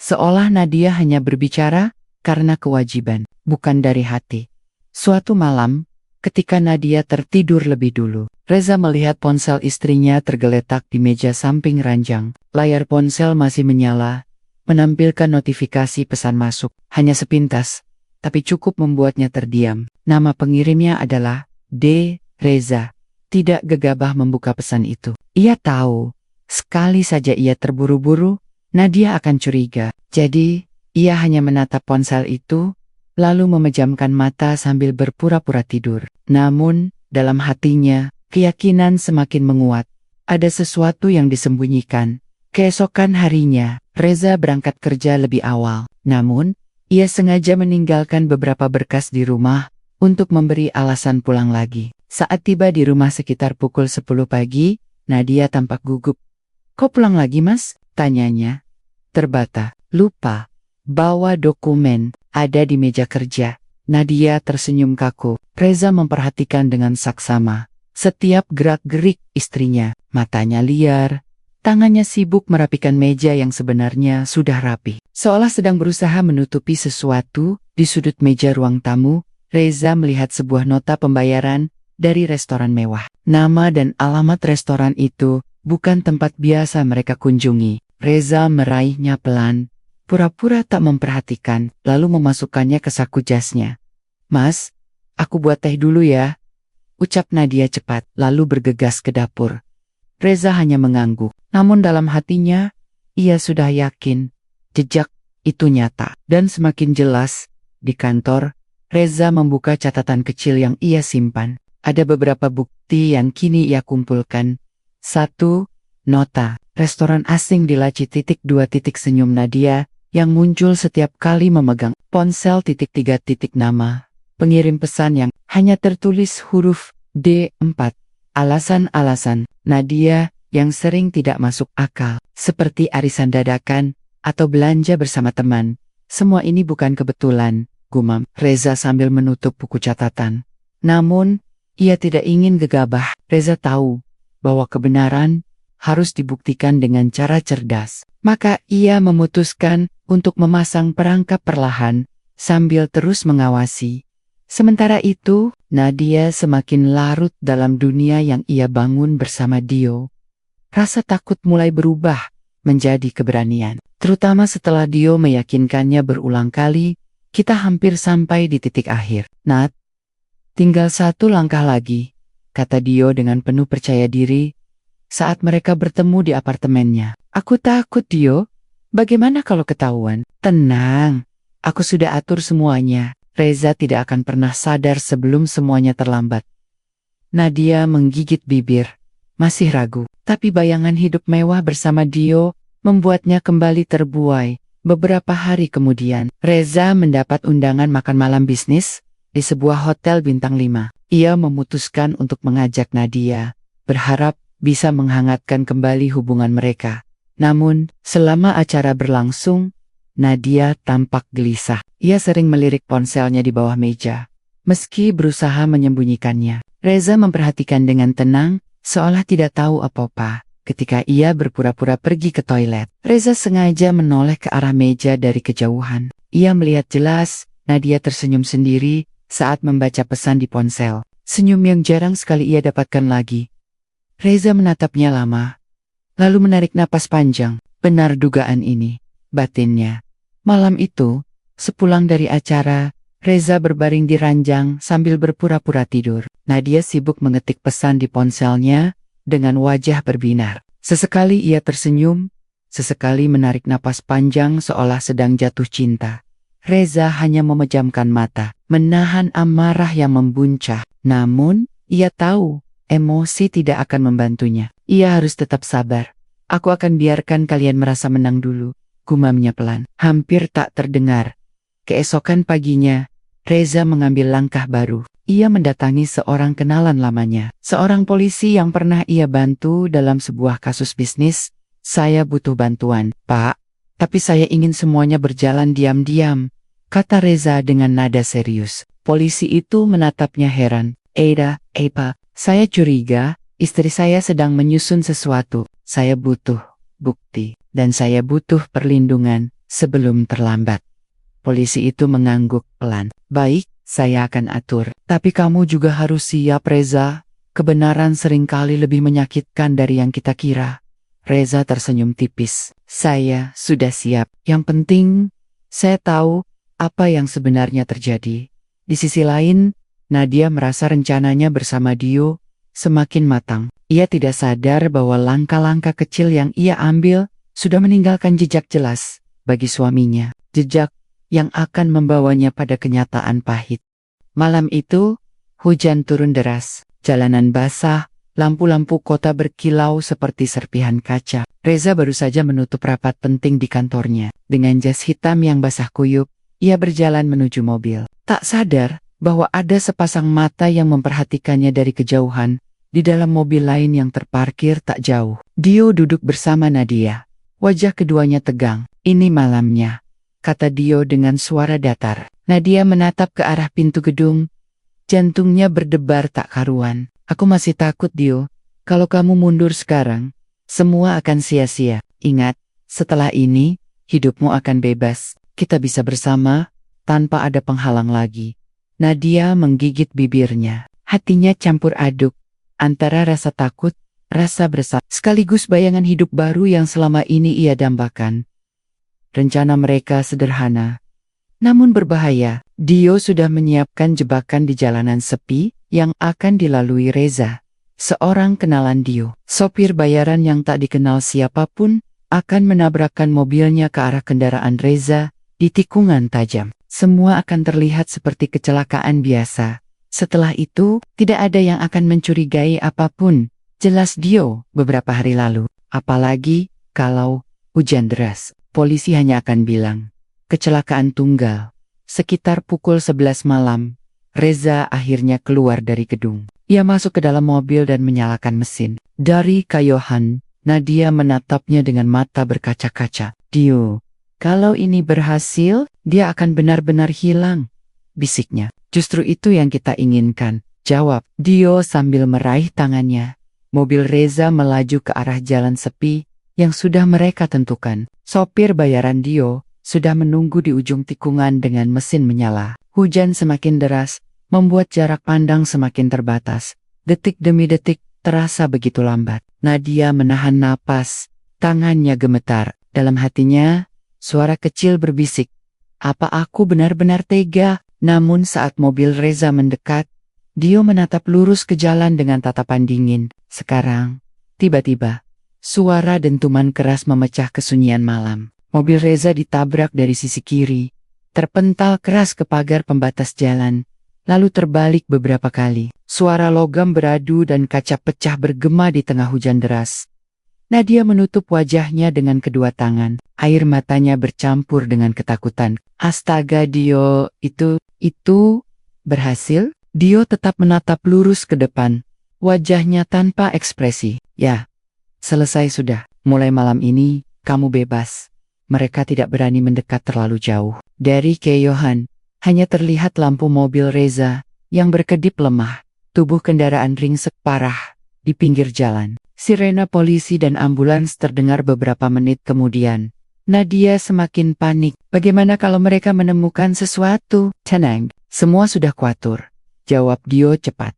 Seolah Nadia hanya berbicara karena kewajiban, bukan dari hati. Suatu malam, ketika Nadia tertidur lebih dulu, Reza melihat ponsel istrinya tergeletak di meja samping ranjang. Layar ponsel masih menyala, menampilkan notifikasi pesan masuk. Hanya sepintas, tapi cukup membuatnya terdiam. Nama pengirimnya adalah D. Reza. Tidak gegabah membuka pesan itu. Ia tahu, sekali saja ia terburu-buru, Nadia akan curiga. Jadi, ia hanya menatap ponsel itu, lalu memejamkan mata sambil berpura-pura tidur. Namun, dalam hatinya, keyakinan semakin menguat. Ada sesuatu yang disembunyikan. Keesokan harinya, Reza berangkat kerja lebih awal. Namun, ia sengaja meninggalkan beberapa berkas di rumah untuk memberi alasan pulang lagi. Saat tiba di rumah sekitar pukul 10 pagi, Nadia tampak gugup. "Kok pulang lagi, Mas?" tanyanya. Terbata. "Lupa. Bawa dokumen, ada di meja kerja." Nadia tersenyum kaku. Reza memperhatikan dengan saksama setiap gerak-gerik istrinya. Matanya liar, tangannya sibuk merapikan meja yang sebenarnya sudah rapi. Seolah sedang berusaha menutupi sesuatu, di sudut meja ruang tamu, Reza melihat sebuah nota pembayaran dari restoran mewah. Nama dan alamat restoran itu bukan tempat biasa mereka kunjungi. Reza meraihnya pelan, pura-pura tak memperhatikan, lalu memasukkannya ke saku jasnya. "Mas, aku buat teh dulu ya," ucap Nadia cepat, lalu bergegas ke dapur. Reza hanya mengangguk, namun dalam hatinya, ia sudah yakin jejak itu nyata. Dan semakin jelas, di kantor, Reza membuka catatan kecil yang ia simpan. Ada beberapa bukti yang kini ia kumpulkan. 1. Nota, restoran asing di Laci .2 senyum Nadia, yang muncul setiap kali memegang ponsel .3 nama. Pengirim pesan yang hanya tertulis huruf D4. Alasan-alasan Nadia yang sering tidak masuk akal, seperti arisan dadakan atau belanja bersama teman. Semua ini bukan kebetulan, gumam Reza sambil menutup buku catatan. Namun, ia tidak ingin gegabah. Reza tahu bahwa kebenaran harus dibuktikan dengan cara cerdas. Maka ia memutuskan untuk memasang perangkap perlahan sambil terus mengawasi. Sementara itu, Nadia semakin larut dalam dunia yang ia bangun bersama Dio. Rasa takut mulai berubah menjadi keberanian. Terutama setelah Dio meyakinkannya berulang kali, kita hampir sampai di titik akhir. Nat, tinggal 1 langkah lagi, kata Dio dengan penuh percaya diri saat mereka bertemu di apartemennya. Aku takut, Dio. Bagaimana kalau ketahuan? Tenang, aku sudah atur semuanya. Reza tidak akan pernah sadar sebelum semuanya terlambat. Nadia menggigit bibir, masih ragu. Tapi bayangan hidup mewah bersama Dio membuatnya kembali terbuai. Beberapa hari kemudian, Reza mendapat undangan makan malam bisnis di sebuah hotel bintang 5. Ia memutuskan untuk mengajak Nadia, berharap bisa menghangatkan kembali hubungan mereka. Namun, selama acara berlangsung, Nadia tampak gelisah. Ia sering melirik ponselnya di bawah meja. Meski berusaha menyembunyikannya, Reza memperhatikan dengan tenang, seolah tidak tahu apa-apa. Ketika ia berpura-pura pergi ke toilet, Reza sengaja menoleh ke arah meja dari kejauhan. Ia melihat jelas, Nadia tersenyum sendiri saat membaca pesan di ponsel. Senyum yang jarang sekali ia dapatkan lagi. Reza menatapnya lama, lalu menarik napas panjang. Benar dugaan ini, batinnya. Malam itu, sepulang dari acara, Reza berbaring di ranjang sambil berpura-pura tidur. Nadia sibuk mengetik pesan di ponselnya dengan wajah berbinar. Sesekali ia tersenyum, sesekali menarik napas panjang seolah sedang jatuh cinta. Reza hanya memejamkan mata, menahan amarah yang membuncah. Namun, ia tahu emosi tidak akan membantunya. Ia harus tetap sabar. Aku akan biarkan kalian merasa menang dulu, gumamnya pelan, hampir tak terdengar. Keesokan paginya, Reza mengambil langkah baru. Ia mendatangi seorang kenalan lamanya, seorang polisi yang pernah ia bantu dalam sebuah kasus bisnis. Saya butuh bantuan, Pak. Tapi saya ingin semuanya berjalan diam-diam, kata Reza dengan nada serius. Polisi itu menatapnya heran. Pak, saya curiga istri saya sedang menyusun sesuatu. Saya butuh bukti, dan saya butuh perlindungan sebelum terlambat. Polisi itu mengangguk pelan. Baik, saya akan atur. Tapi kamu juga harus siap, Reza. Kebenaran seringkali lebih menyakitkan dari yang kita kira. Reza tersenyum tipis. Saya sudah siap. Yang penting, saya tahu apa yang sebenarnya terjadi. Di sisi lain, Nadia merasa rencananya bersama Dio semakin matang. Ia tidak sadar bahwa langkah-langkah kecil yang ia ambil sudah meninggalkan jejak jelas bagi suaminya. Jejak yang akan membawanya pada kenyataan pahit. Malam itu, hujan turun deras, jalanan basah, lampu-lampu kota berkilau seperti serpihan kaca. Reza baru saja menutup rapat penting di kantornya. Dengan jas hitam yang basah kuyup, ia berjalan menuju mobil. Tak sadar bahwa ada sepasang mata yang memperhatikannya dari kejauhan, di dalam mobil lain yang terparkir tak jauh. Dio duduk bersama Nadia. Wajah keduanya tegang. Ini malamnya, kata Dio dengan suara datar. Nadia menatap ke arah pintu gedung. Jantungnya berdebar tak karuan. Aku masih takut, Dio. Kalau kamu mundur sekarang, semua akan sia-sia. Ingat, setelah ini, hidupmu akan bebas. Kita bisa bersama, tanpa ada penghalang lagi. Nadia menggigit bibirnya. Hatinya campur aduk, antara rasa takut, rasa bersalah, sekaligus bayangan hidup baru yang selama ini ia dambakan. Rencana mereka sederhana, namun berbahaya. Dio sudah menyiapkan jebakan di jalanan sepi yang akan dilalui Reza. Seorang kenalan Dio, sopir bayaran yang tak dikenal siapapun, akan menabrakkan mobilnya ke arah kendaraan Reza di tikungan tajam. Semua akan terlihat seperti kecelakaan biasa. Setelah itu, tidak ada yang akan mencurigai apapun. Jelas Dio beberapa hari lalu. Apalagi kalau hujan deras. Polisi hanya akan bilang, kecelakaan tunggal. Sekitar pukul 11 malam, Reza akhirnya keluar dari gedung. Ia masuk ke dalam mobil dan menyalakan mesin. Dari kayuhan, Nadia menatapnya dengan mata berkaca-kaca. Dio, kalau ini berhasil, dia akan benar-benar hilang, bisiknya. Justru itu yang kita inginkan, jawab Dio sambil meraih tangannya. Mobil Reza melaju ke arah jalan sepi yang sudah mereka tentukan. Sopir bayaran Dio sudah menunggu di ujung tikungan dengan mesin menyala. Hujan semakin deras, membuat jarak pandang semakin terbatas. Detik demi detik terasa begitu lambat. Nadia menahan napas, tangannya gemetar. Dalam hatinya, suara kecil berbisik, apa aku benar-benar tega? Namun saat mobil Reza mendekat, Dio menatap lurus ke jalan dengan tatapan dingin. Sekarang, tiba-tiba, suara dentuman keras memecah kesunyian malam. Mobil Reza ditabrak dari sisi kiri, terpental keras ke pagar pembatas jalan, lalu terbalik beberapa kali. Suara logam beradu dan kaca pecah bergema di tengah hujan deras. Nadia menutup wajahnya dengan kedua tangan. Air matanya bercampur dengan ketakutan. Astaga Dio, itu berhasil? Dio tetap menatap lurus ke depan. Wajahnya tanpa ekspresi. Ya, selesai sudah. Mulai malam ini, kamu bebas. Mereka tidak berani mendekat terlalu jauh. Dari keyuhan, hanya terlihat lampu mobil Reza yang berkedip lemah. Tubuh kendaraan ringsek parah di pinggir jalan. Sirena polisi dan ambulans terdengar beberapa menit kemudian. Nadia semakin panik. Bagaimana kalau mereka menemukan sesuatu? Tenang, semua sudah kuatur, jawab Dio cepat.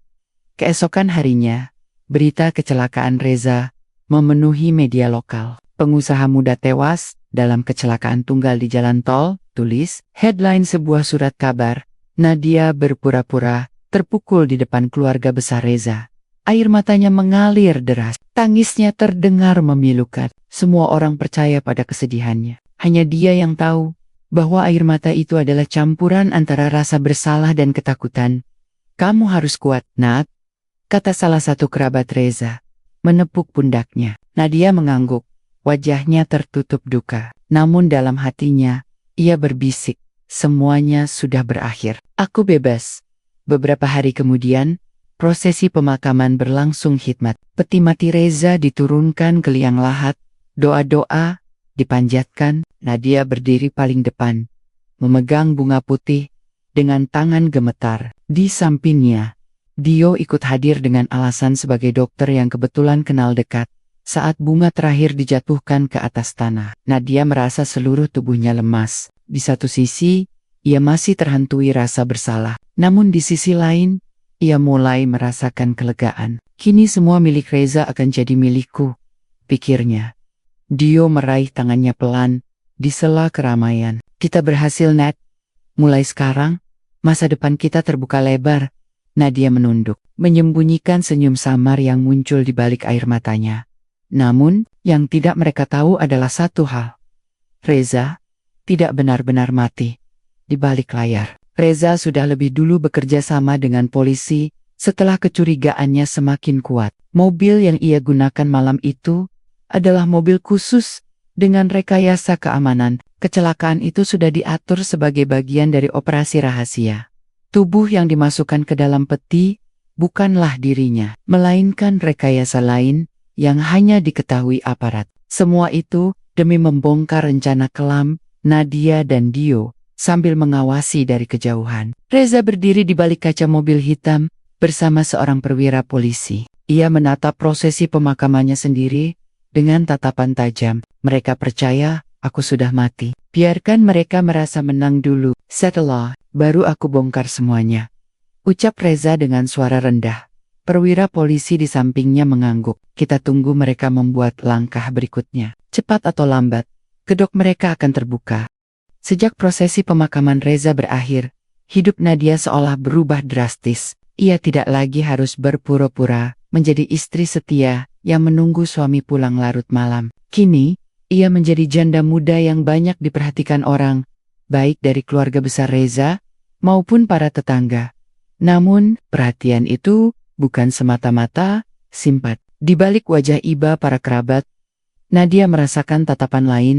Keesokan harinya, berita kecelakaan Reza memenuhi media lokal. Pengusaha muda tewas dalam kecelakaan tunggal di jalan tol, tulis headline sebuah surat kabar. Nadia berpura-pura terpukul di depan keluarga besar Reza. Air matanya mengalir deras, tangisnya terdengar memilukan. Semua orang percaya pada kesedihannya. Hanya dia yang tahu bahwa air mata itu adalah campuran antara rasa bersalah dan ketakutan. Kamu harus kuat, Nat, kata salah satu kerabat Reza, menepuk pundaknya. Nadia mengangguk, wajahnya tertutup duka. Namun dalam hatinya, ia berbisik, semuanya sudah berakhir. Aku bebas. Beberapa hari kemudian, prosesi pemakaman berlangsung hikmat. Peti mati Reza diturunkan ke liang lahat. Doa-doa dipanjatkan. Nadia berdiri paling depan, memegang bunga putih dengan tangan gemetar. Di sampingnya, Dio ikut hadir dengan alasan sebagai dokter yang kebetulan kenal dekat. Saat bunga terakhir dijatuhkan ke atas tanah, Nadia merasa seluruh tubuhnya lemas. Di satu sisi, ia masih terhantui rasa bersalah. Namun di sisi lain, ia mulai merasakan kelegaan. Kini semua milik Reza akan jadi milikku, pikirnya. Dio meraih tangannya pelan, di sela keramaian. Kita berhasil, Nat. Mulai sekarang, masa depan kita terbuka lebar. Nadia menunduk, menyembunyikan senyum samar yang muncul di balik air matanya. Namun, yang tidak mereka tahu adalah satu hal. Reza tidak benar-benar mati. Di balik layar, Reza sudah lebih dulu bekerja sama dengan polisi setelah kecurigaannya semakin kuat. Mobil yang ia gunakan malam itu adalah mobil khusus dengan rekayasa keamanan. Kecelakaan itu sudah diatur sebagai bagian dari operasi rahasia. Tubuh yang dimasukkan ke dalam peti bukanlah dirinya, melainkan rekayasa lain yang hanya diketahui aparat. Semua itu demi membongkar rencana kelam Nadia dan Dio. Sambil mengawasi dari kejauhan, Reza berdiri di balik kaca mobil hitam bersama seorang perwira polisi. Ia menatap prosesi pemakamannya sendiri dengan tatapan tajam. Mereka percaya aku sudah mati. Biarkan mereka merasa menang dulu. Setelah, baru aku bongkar semuanya, ucap Reza dengan suara rendah. Perwira polisi di sampingnya mengangguk. Kita tunggu mereka membuat langkah berikutnya. Cepat atau lambat, kedok mereka akan terbuka. Sejak prosesi pemakaman Reza berakhir, hidup Nadia seolah berubah drastis. Ia tidak lagi harus berpura-pura menjadi istri setia yang menunggu suami pulang larut malam. Kini, Ia menjadi janda muda yang banyak diperhatikan orang, baik dari keluarga besar Reza maupun para tetangga. Namun, perhatian itu bukan semata-mata simpat. Di balik wajah iba para kerabat, Nadia merasakan tatapan lain,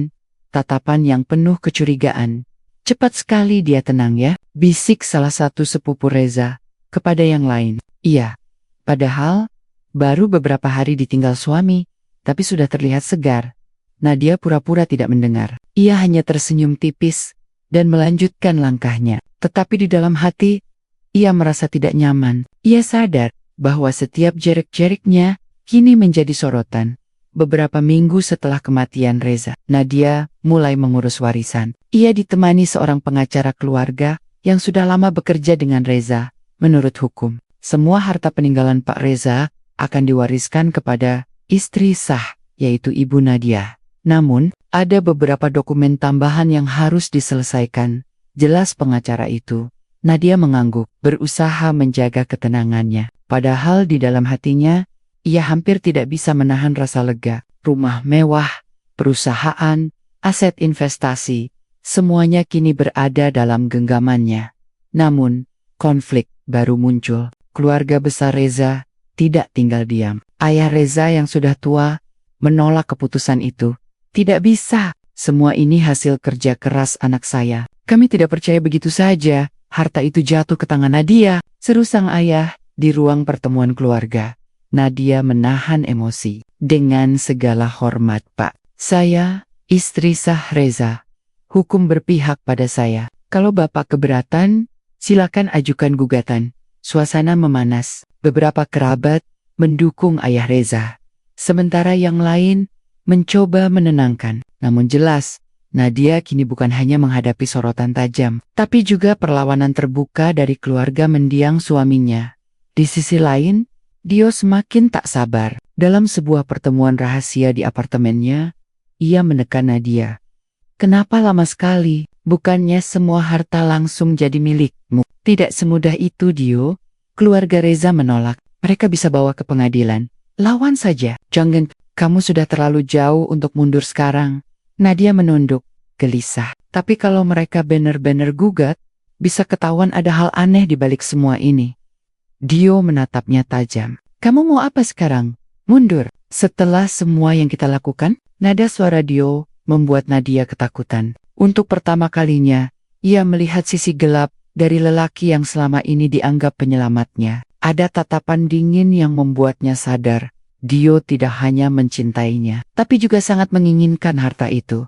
tatapan yang penuh kecurigaan. Cepat sekali dia tenang ya, bisik salah satu sepupu Reza kepada yang lain. Iya, padahal baru beberapa hari ditinggal suami, tapi sudah terlihat segar. Nadia pura-pura tidak mendengar. Ia hanya tersenyum tipis dan melanjutkan langkahnya. Tetapi di dalam hati, ia merasa tidak nyaman. Ia sadar bahwa setiap jerik-jeriknya kini menjadi sorotan. Beberapa minggu setelah kematian Reza, Nadia mulai mengurus warisan. Ia ditemani seorang pengacara keluarga yang sudah lama bekerja dengan Reza. Menurut hukum, semua harta peninggalan Pak Reza akan diwariskan kepada istri sah, yaitu Ibu Nadia. Namun, ada beberapa dokumen tambahan yang harus diselesaikan. Jelas pengacara itu. Nadia mengangguk, berusaha menjaga ketenangannya. Padahal di dalam hatinya, ia hampir tidak bisa menahan rasa lega. Rumah mewah, perusahaan, aset investasi, semuanya kini berada dalam genggamannya. Namun, konflik baru muncul. Keluarga besar Reza tidak tinggal diam. Ayah Reza yang sudah tua menolak keputusan itu. Tidak bisa, semua ini hasil kerja keras anak saya. Kami tidak percaya begitu saja, harta itu jatuh ke tangan Nadia, seru sang ayah di ruang pertemuan keluarga. Nadia menahan emosi. Dengan segala hormat Pak, saya, istri sah Reza. Hukum berpihak pada saya. Kalau Bapak keberatan, silakan ajukan gugatan. Suasana memanas, beberapa kerabat mendukung ayah Reza. Sementara yang lain mencoba menenangkan. Namun jelas, Nadia kini bukan hanya menghadapi sorotan tajam, tapi juga perlawanan terbuka dari keluarga mendiang suaminya. Di sisi lain, Dio semakin tak sabar. Dalam sebuah pertemuan rahasia di apartemennya, ia menekan Nadia. Kenapa lama sekali? Bukannya semua harta langsung jadi milikmu? Tidak semudah itu, Dio. Keluarga Reza menolak. Mereka bisa bawa ke pengadilan. Lawan saja. Jangan. Kamu sudah terlalu jauh untuk mundur sekarang. Nadia menunduk, gelisah. Tapi kalau mereka benar-benar gugat, bisa ketahuan ada hal aneh di balik semua ini. Dio menatapnya tajam. Kamu mau apa sekarang? Mundur. Setelah semua yang kita lakukan, nada suara Dio membuat Nadia ketakutan. Untuk pertama kalinya, ia melihat sisi gelap dari lelaki yang selama ini dianggap penyelamatnya. Ada tatapan dingin yang membuatnya sadar. Dio tidak hanya mencintainya, tapi juga sangat menginginkan harta itu.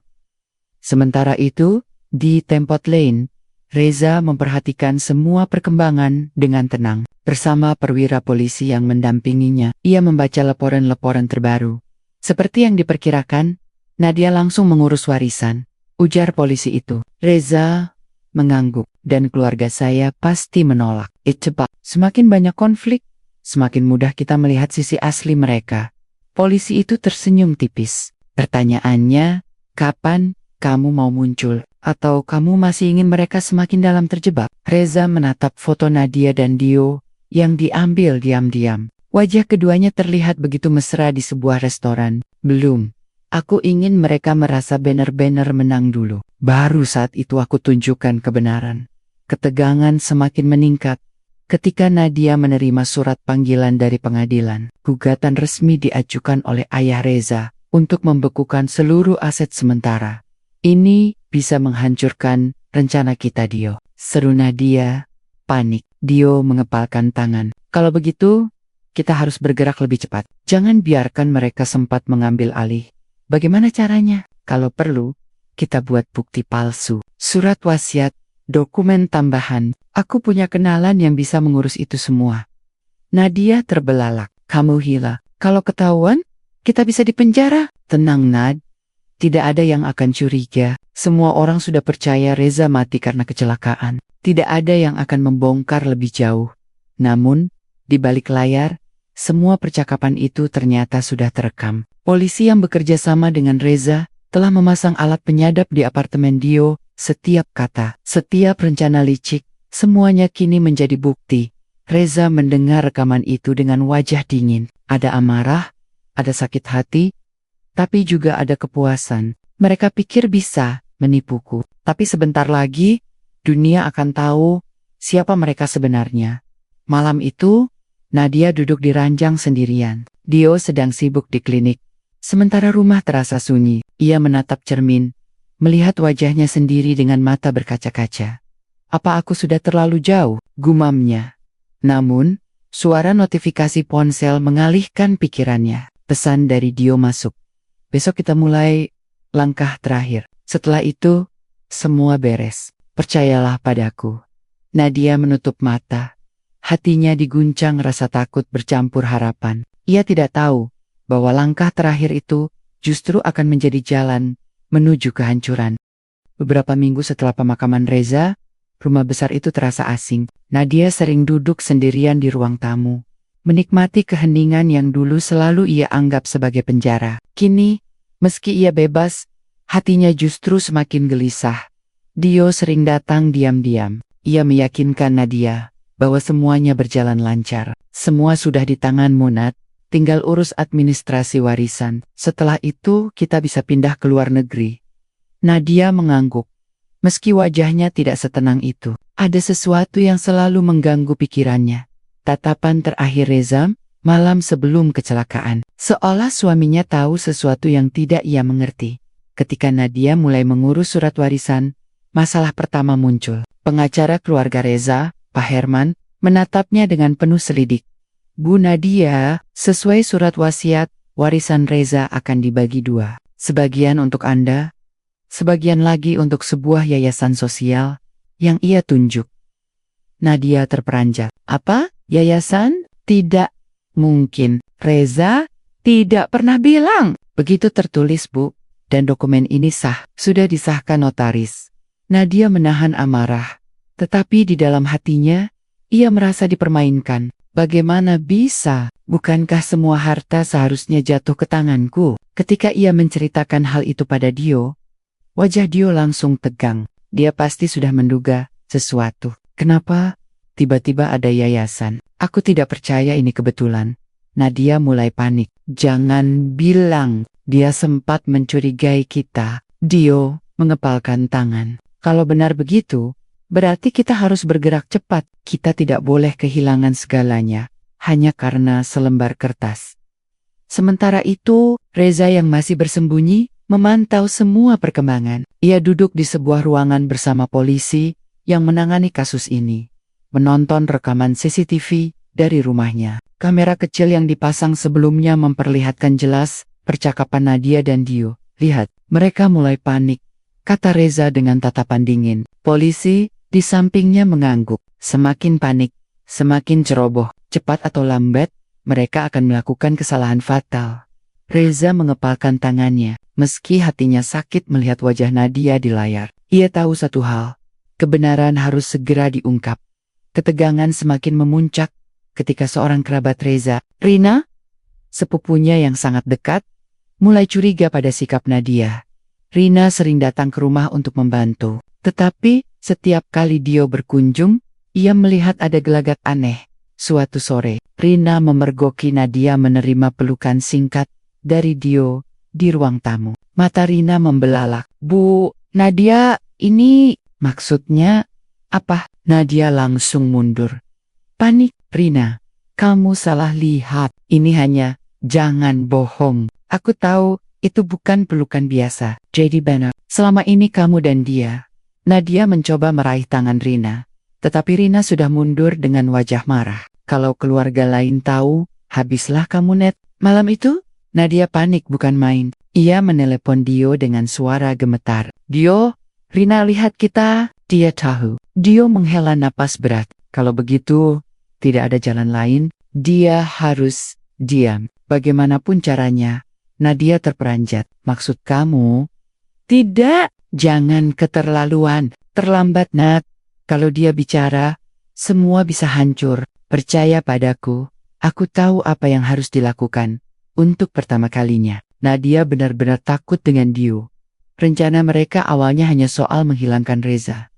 Sementara itu, di tempat lain, Reza memperhatikan semua perkembangan dengan tenang. Bersama perwira polisi yang mendampinginya, ia membaca laporan-laporan terbaru. Seperti yang diperkirakan, Nadia langsung mengurus warisan. Ujar polisi itu. Reza mengangguk, dan keluarga saya pasti menolak. Cepat, semakin banyak konflik, semakin mudah kita melihat sisi asli mereka. Polisi itu tersenyum tipis. Pertanyaannya, kapan kamu mau muncul? Atau kamu masih ingin mereka semakin dalam terjebak? Reza menatap foto Nadia dan Dio yang diambil diam-diam. Wajah keduanya terlihat begitu mesra di sebuah restoran. Belum. Aku ingin mereka merasa benar-benar menang dulu. Baru saat itu aku tunjukkan kebenaran. Ketegangan semakin meningkat. Ketika Nadia menerima surat panggilan dari pengadilan, gugatan resmi diajukan oleh ayah Reza untuk membekukan seluruh aset sementara. Ini bisa menghancurkan rencana kita, Dio. Seru Nadia, panik. Dio mengepalkan tangan. Kalau begitu, kita harus bergerak lebih cepat. Jangan biarkan mereka sempat mengambil alih. Bagaimana caranya? Kalau perlu, kita buat bukti palsu, surat wasiat, dokumen tambahan. Aku punya kenalan yang bisa mengurus itu semua. Nadia terbelalak. Kamu gila. Kalau ketahuan, kita bisa dipenjara. Tenang, Nad. Tidak ada yang akan curiga. Semua orang sudah percaya Reza mati karena kecelakaan. Tidak ada yang akan membongkar lebih jauh. Namun, di balik layar, semua percakapan itu ternyata sudah terekam. Polisi yang bekerja sama dengan Reza telah memasang alat penyadap di apartemen Dio. Setiap kata, setiap rencana licik, semuanya kini menjadi bukti. Reza mendengar rekaman itu dengan wajah dingin. Ada amarah, ada sakit hati, tapi juga ada kepuasan. Mereka pikir bisa menipuku, tapi sebentar lagi dunia akan tahu siapa mereka sebenarnya. Malam itu, Nadia duduk di ranjang sendirian. Dio sedang sibuk di klinik. Sementara rumah terasa sunyi, ia menatap cermin, melihat wajahnya sendiri dengan mata berkaca-kaca. Apa aku sudah terlalu jauh? Gumamnya. Namun, suara notifikasi ponsel mengalihkan pikirannya. Pesan dari Dio masuk. Besok kita mulai langkah terakhir. Setelah itu, semua beres. Percayalah padaku. Nadia menutup mata. Hatinya diguncang rasa takut bercampur harapan. Ia tidak tahu bahwa langkah terakhir itu justru akan menjadi jalan menuju kehancuran. Beberapa minggu setelah pemakaman Reza, rumah besar itu terasa asing. Nadia sering duduk sendirian di ruang tamu, menikmati keheningan yang dulu selalu ia anggap sebagai penjara. Kini, meski ia bebas, hatinya justru semakin gelisah. Dio sering datang diam-diam. Ia meyakinkan Nadia bahwa semuanya berjalan lancar. Semua sudah di tanganmu, Nat. Tinggal urus administrasi warisan. Setelah itu kita bisa pindah ke luar negeri. Nadia mengangguk. Meski wajahnya tidak setenang itu, ada sesuatu yang selalu mengganggu pikirannya. Tatapan terakhir Reza malam sebelum kecelakaan. Seolah suaminya tahu sesuatu yang tidak ia mengerti. Ketika Nadia mulai mengurus surat warisan, masalah pertama muncul. Pengacara keluarga Reza, Pak Herman, menatapnya dengan penuh selidik. Bu Nadia, sesuai surat wasiat, warisan Reza akan dibagi 2. Sebagian untuk Anda, sebagian lagi untuk sebuah yayasan sosial yang ia tunjuk. Nadia terperanjat. Apa? Yayasan? Tidak mungkin. Reza tidak pernah bilang. Begitu tertulis, Bu, dan dokumen ini sah. Sudah disahkan notaris. Nadia menahan amarah. Tetapi di dalam hatinya, ia merasa dipermainkan. Bagaimana bisa? Bukankah semua harta seharusnya jatuh ke tanganku? Ketika ia menceritakan hal itu pada Dio, wajah Dio langsung tegang. Dia pasti sudah menduga sesuatu. Kenapa? Tiba-tiba ada yayasan. Aku tidak percaya ini kebetulan. Nadia mulai panik. Jangan bilang dia sempat mencurigai kita. Dio mengepalkan tangan. Kalau benar begitu, berarti kita harus bergerak cepat. Kita tidak boleh kehilangan segalanya, hanya karena selembar kertas. Sementara itu, Reza yang masih bersembunyi, memantau semua perkembangan. Ia duduk di sebuah ruangan bersama polisi yang menangani kasus ini, menonton rekaman CCTV dari rumahnya. Kamera kecil yang dipasang sebelumnya memperlihatkan jelas percakapan Nadia dan Dio. Lihat, mereka mulai panik, kata Reza dengan tatapan dingin. Polisi di sampingnya mengangguk. Semakin panik, semakin ceroboh. Cepat atau lambat, mereka akan melakukan kesalahan fatal. Reza mengepalkan tangannya, meski hatinya sakit melihat wajah Nadia di layar. Ia tahu satu hal, kebenaran harus segera diungkap. Ketegangan semakin memuncak ketika seorang kerabat Reza, Rina, sepupunya yang sangat dekat, mulai curiga pada sikap Nadia. Rina sering datang ke rumah untuk membantu, tetapi setiap kali Dio berkunjung, ia melihat ada gelagat aneh. Suatu sore, Rina memergoki Nadia menerima pelukan singkat dari Dio di ruang tamu. Mata Rina membelalak. Bu, Nadia, ini maksudnya apa? Nadia langsung mundur. Panik. Rina, kamu salah lihat. Ini hanya, jangan bohong. Aku tahu itu bukan pelukan biasa. Jadi benar, selama ini kamu dan dia. Nadia mencoba meraih tangan Rina, tetapi Rina sudah mundur dengan wajah marah. Kalau keluarga lain tahu, habislah kamu, Net. Malam itu, Nadia panik bukan main. Ia menelepon Dio dengan suara gemetar. Dio, Rina lihat kita. Dia tahu. Dio menghela napas berat. Kalau begitu, tidak ada jalan lain. Dia harus diam. Bagaimanapun caranya, Nadia terperanjat. Maksud kamu? Tidak. Jangan keterlaluan, terlambat Nat. Kalau dia bicara, semua bisa hancur. Percaya padaku, aku tahu apa yang harus dilakukan. Untuk pertama kalinya, Nadia benar-benar takut dengan Dio. Rencana mereka awalnya hanya soal menghilangkan Reza.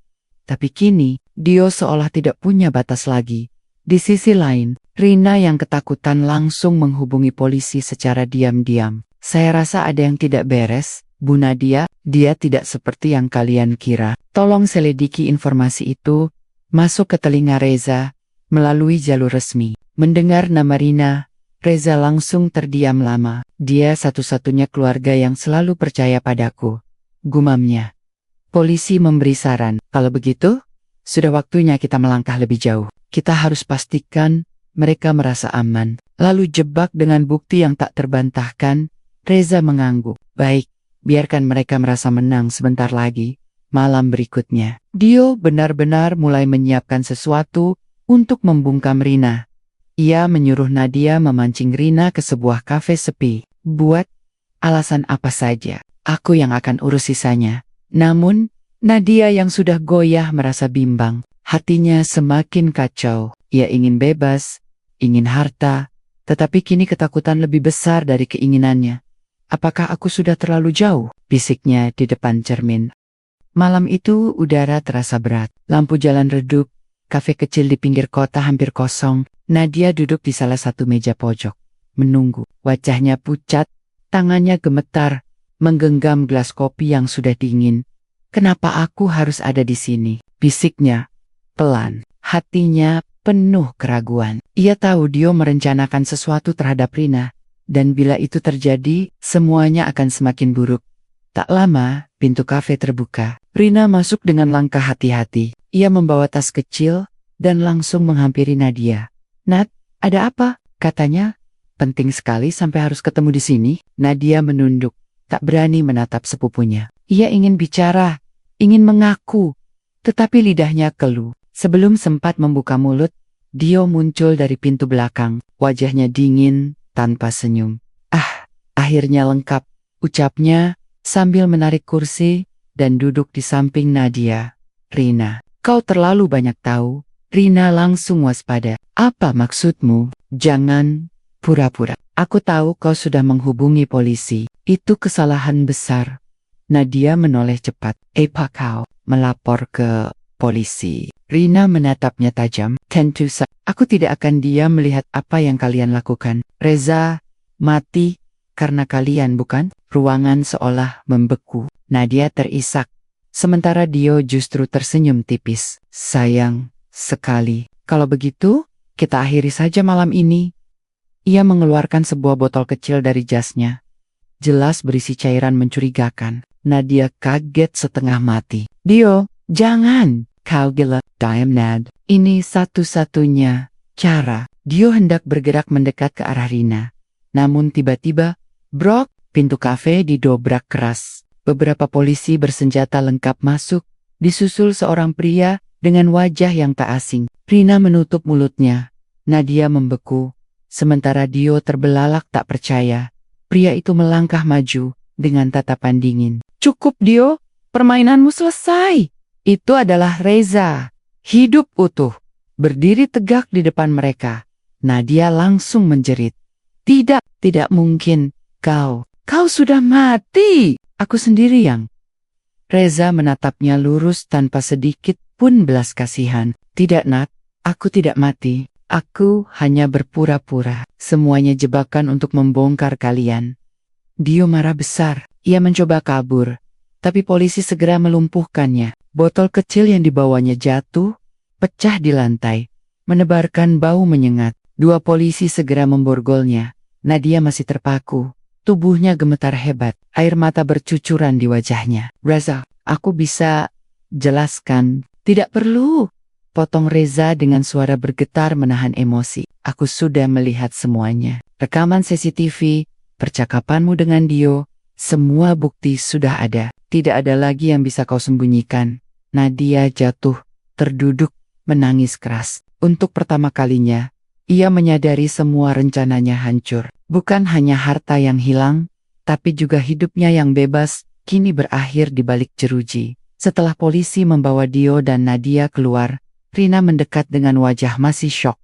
Tapi kini, Dio seolah tidak punya batas lagi. Di sisi lain, Rina yang ketakutan langsung menghubungi polisi secara diam-diam. Saya rasa ada yang tidak beres, Bu Nadia. Dia tidak seperti yang kalian kira. Tolong selidiki informasi itu, masuk ke telinga Reza, melalui jalur resmi. Mendengar nama Rina, Reza langsung terdiam lama. Dia satu-satunya keluarga yang selalu percaya padaku. Gumamnya. Polisi memberi saran. Kalau begitu, sudah waktunya kita melangkah lebih jauh. Kita harus pastikan mereka merasa aman. Lalu jebak dengan bukti yang tak terbantahkan, Reza mengangguk. Baik, biarkan mereka merasa menang sebentar lagi. Malam berikutnya, Dio benar-benar mulai menyiapkan sesuatu untuk membungkam Rina. Ia menyuruh Nadia memancing Rina ke sebuah kafe sepi. Buat alasan apa saja, aku yang akan urus sisanya. Namun, Nadia yang sudah goyah merasa bimbang. Hatinya semakin kacau. Ia ingin bebas, ingin harta, tetapi kini ketakutan lebih besar dari keinginannya. Apakah aku sudah terlalu jauh? Bisiknya di depan cermin. Malam itu udara terasa berat. Lampu jalan redup. Kafe kecil di pinggir kota hampir kosong. Nadia duduk di salah satu meja pojok. Menunggu. Wajahnya pucat. Tangannya gemetar. Menggenggam gelas kopi yang sudah dingin. Kenapa aku harus ada di sini? Bisiknya. Pelan. Hatinya penuh keraguan. Ia tahu Dio merencanakan sesuatu terhadap Rina. Dan bila itu terjadi, semuanya akan semakin buruk. Tak lama, pintu kafe terbuka. Rina masuk dengan langkah hati-hati. Ia membawa tas kecil dan langsung menghampiri Nadia. Nat, ada apa? Katanya. Penting sekali sampai harus ketemu di sini. Nadia menunduk, tak berani menatap sepupunya. Ia ingin bicara, ingin mengaku, tetapi lidahnya keluh. Sebelum sempat membuka mulut, Dio muncul dari pintu belakang. Wajahnya dingin, tanpa senyum. Akhirnya lengkap, ucapnya sambil menarik kursi dan duduk di samping Nadia. Rina, kau terlalu banyak tahu. Rina langsung waspada. Apa maksudmu? Jangan pura-pura. Aku tahu kau sudah menghubungi polisi. Itu kesalahan besar. Nadia menoleh cepat. Apa kau melapor ke polisi? Rina menatapnya tajam. Tentu saja. Aku tidak akan diam melihat apa yang kalian lakukan. Reza mati karena kalian, bukan? Ruangan seolah membeku. Nadia terisak. Sementara Dio justru tersenyum tipis. Sayang sekali. Kalau begitu, kita akhiri saja malam ini. Ia mengeluarkan sebuah botol kecil dari jasnya. Jelas berisi cairan mencurigakan. Nadia kaget setengah mati. Dio, jangan. Kau gila. Nad. Ini satu-satunya cara. Dio hendak bergerak mendekat ke arah Rina. Namun tiba-tiba, brok, pintu kafe didobrak keras. Beberapa polisi bersenjata lengkap masuk, disusul seorang pria dengan wajah yang tak asing. Rina menutup mulutnya. Nadia membeku, sementara Dio terbelalak tak percaya. Pria itu melangkah maju dengan tatapan dingin. Cukup Dio, permainanmu selesai. Itu adalah Reza, hidup utuh, berdiri tegak di depan mereka. Nadia langsung menjerit. Tidak mungkin, kau sudah mati. Aku sendiri yang... Reza menatapnya lurus tanpa sedikit pun belas kasihan. Tidak Nat, aku tidak mati. Aku hanya berpura-pura. Semuanya jebakan untuk membongkar kalian. Dio marah besar. Ia mencoba kabur. Tapi polisi segera melumpuhkannya. Botol kecil yang dibawanya jatuh, pecah di lantai. Menebarkan bau menyengat. Dua polisi segera memborgolnya. Nadia masih terpaku. Tubuhnya gemetar hebat. Air mata bercucuran di wajahnya. Reza, aku bisa jelaskan. Tidak perlu. Potong Reza dengan suara bergetar menahan emosi. Aku sudah melihat semuanya. Rekaman CCTV, percakapanmu dengan Dio, semua bukti sudah ada. Tidak ada lagi yang bisa kau sembunyikan. Nadia jatuh, terduduk, menangis keras. Untuk pertama kalinya, ia menyadari semua rencananya hancur. Bukan hanya harta yang hilang, tapi juga hidupnya yang bebas, kini berakhir di balik jeruji. Setelah polisi membawa Dio dan Nadia keluar, Rina mendekat dengan wajah masih syok.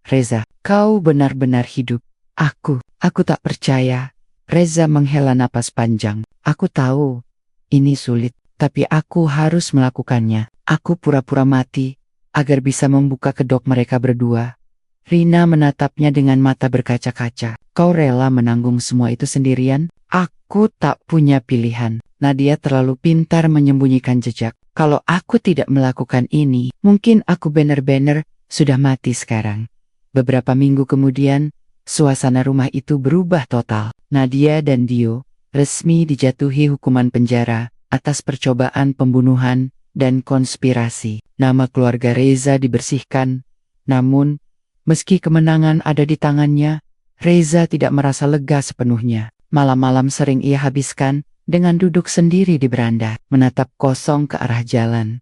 Reza, kau benar-benar hidup. Aku tak percaya. Reza menghela napas panjang. Aku tahu, ini sulit, tapi aku harus melakukannya. Aku pura-pura mati, agar bisa membuka kedok mereka berdua. Rina menatapnya dengan mata berkaca-kaca. Kau rela menanggung semua itu sendirian? Aku tak punya pilihan. Nadia terlalu pintar menyembunyikan jejak. Kalau aku tidak melakukan ini, mungkin aku benar-benar sudah mati sekarang. Beberapa minggu kemudian, suasana rumah itu berubah total. Nadia dan Dio resmi dijatuhi hukuman penjara atas percobaan pembunuhan dan konspirasi. Nama keluarga Reza dibersihkan. Namun, meski kemenangan ada di tangannya, Reza tidak merasa lega sepenuhnya. Malam-malam sering ia habiskan dengan duduk sendiri di beranda, menatap kosong ke arah jalan.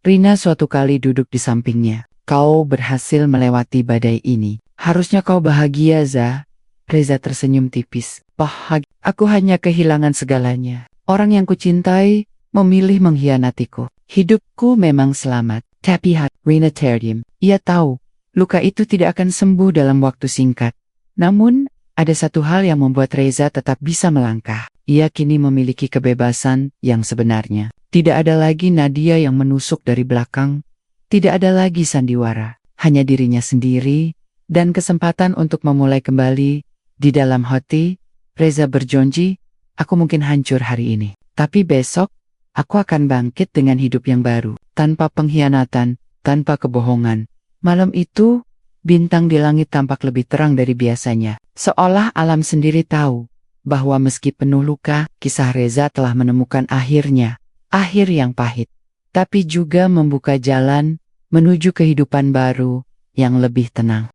Rina suatu kali duduk di sampingnya. Kau berhasil melewati badai ini. Harusnya kau bahagia, Za. Reza tersenyum tipis. Bahagia? Aku hanya kehilangan segalanya. Orang yang kucintai memilih mengkhianatiku. Hidupku memang selamat. Tapi Rina terdiam. Ia tahu, luka itu tidak akan sembuh dalam waktu singkat. Namun, ada satu hal yang membuat Reza tetap bisa melangkah. Ia kini memiliki kebebasan yang sebenarnya. Tidak ada lagi Nadia yang menusuk dari belakang. Tidak ada lagi sandiwara. Hanya dirinya sendiri dan kesempatan untuk memulai kembali. Di dalam hati, Reza berjanji, aku mungkin hancur hari ini. Tapi besok, aku akan bangkit dengan hidup yang baru. Tanpa pengkhianatan, tanpa kebohongan. Malam itu, bintang di langit tampak lebih terang dari biasanya. Seolah alam sendiri tahu bahwa meski penuh luka, kisah Reza telah menemukan akhirnya. Akhir yang pahit, tapi juga membuka jalan menuju kehidupan baru yang lebih tenang.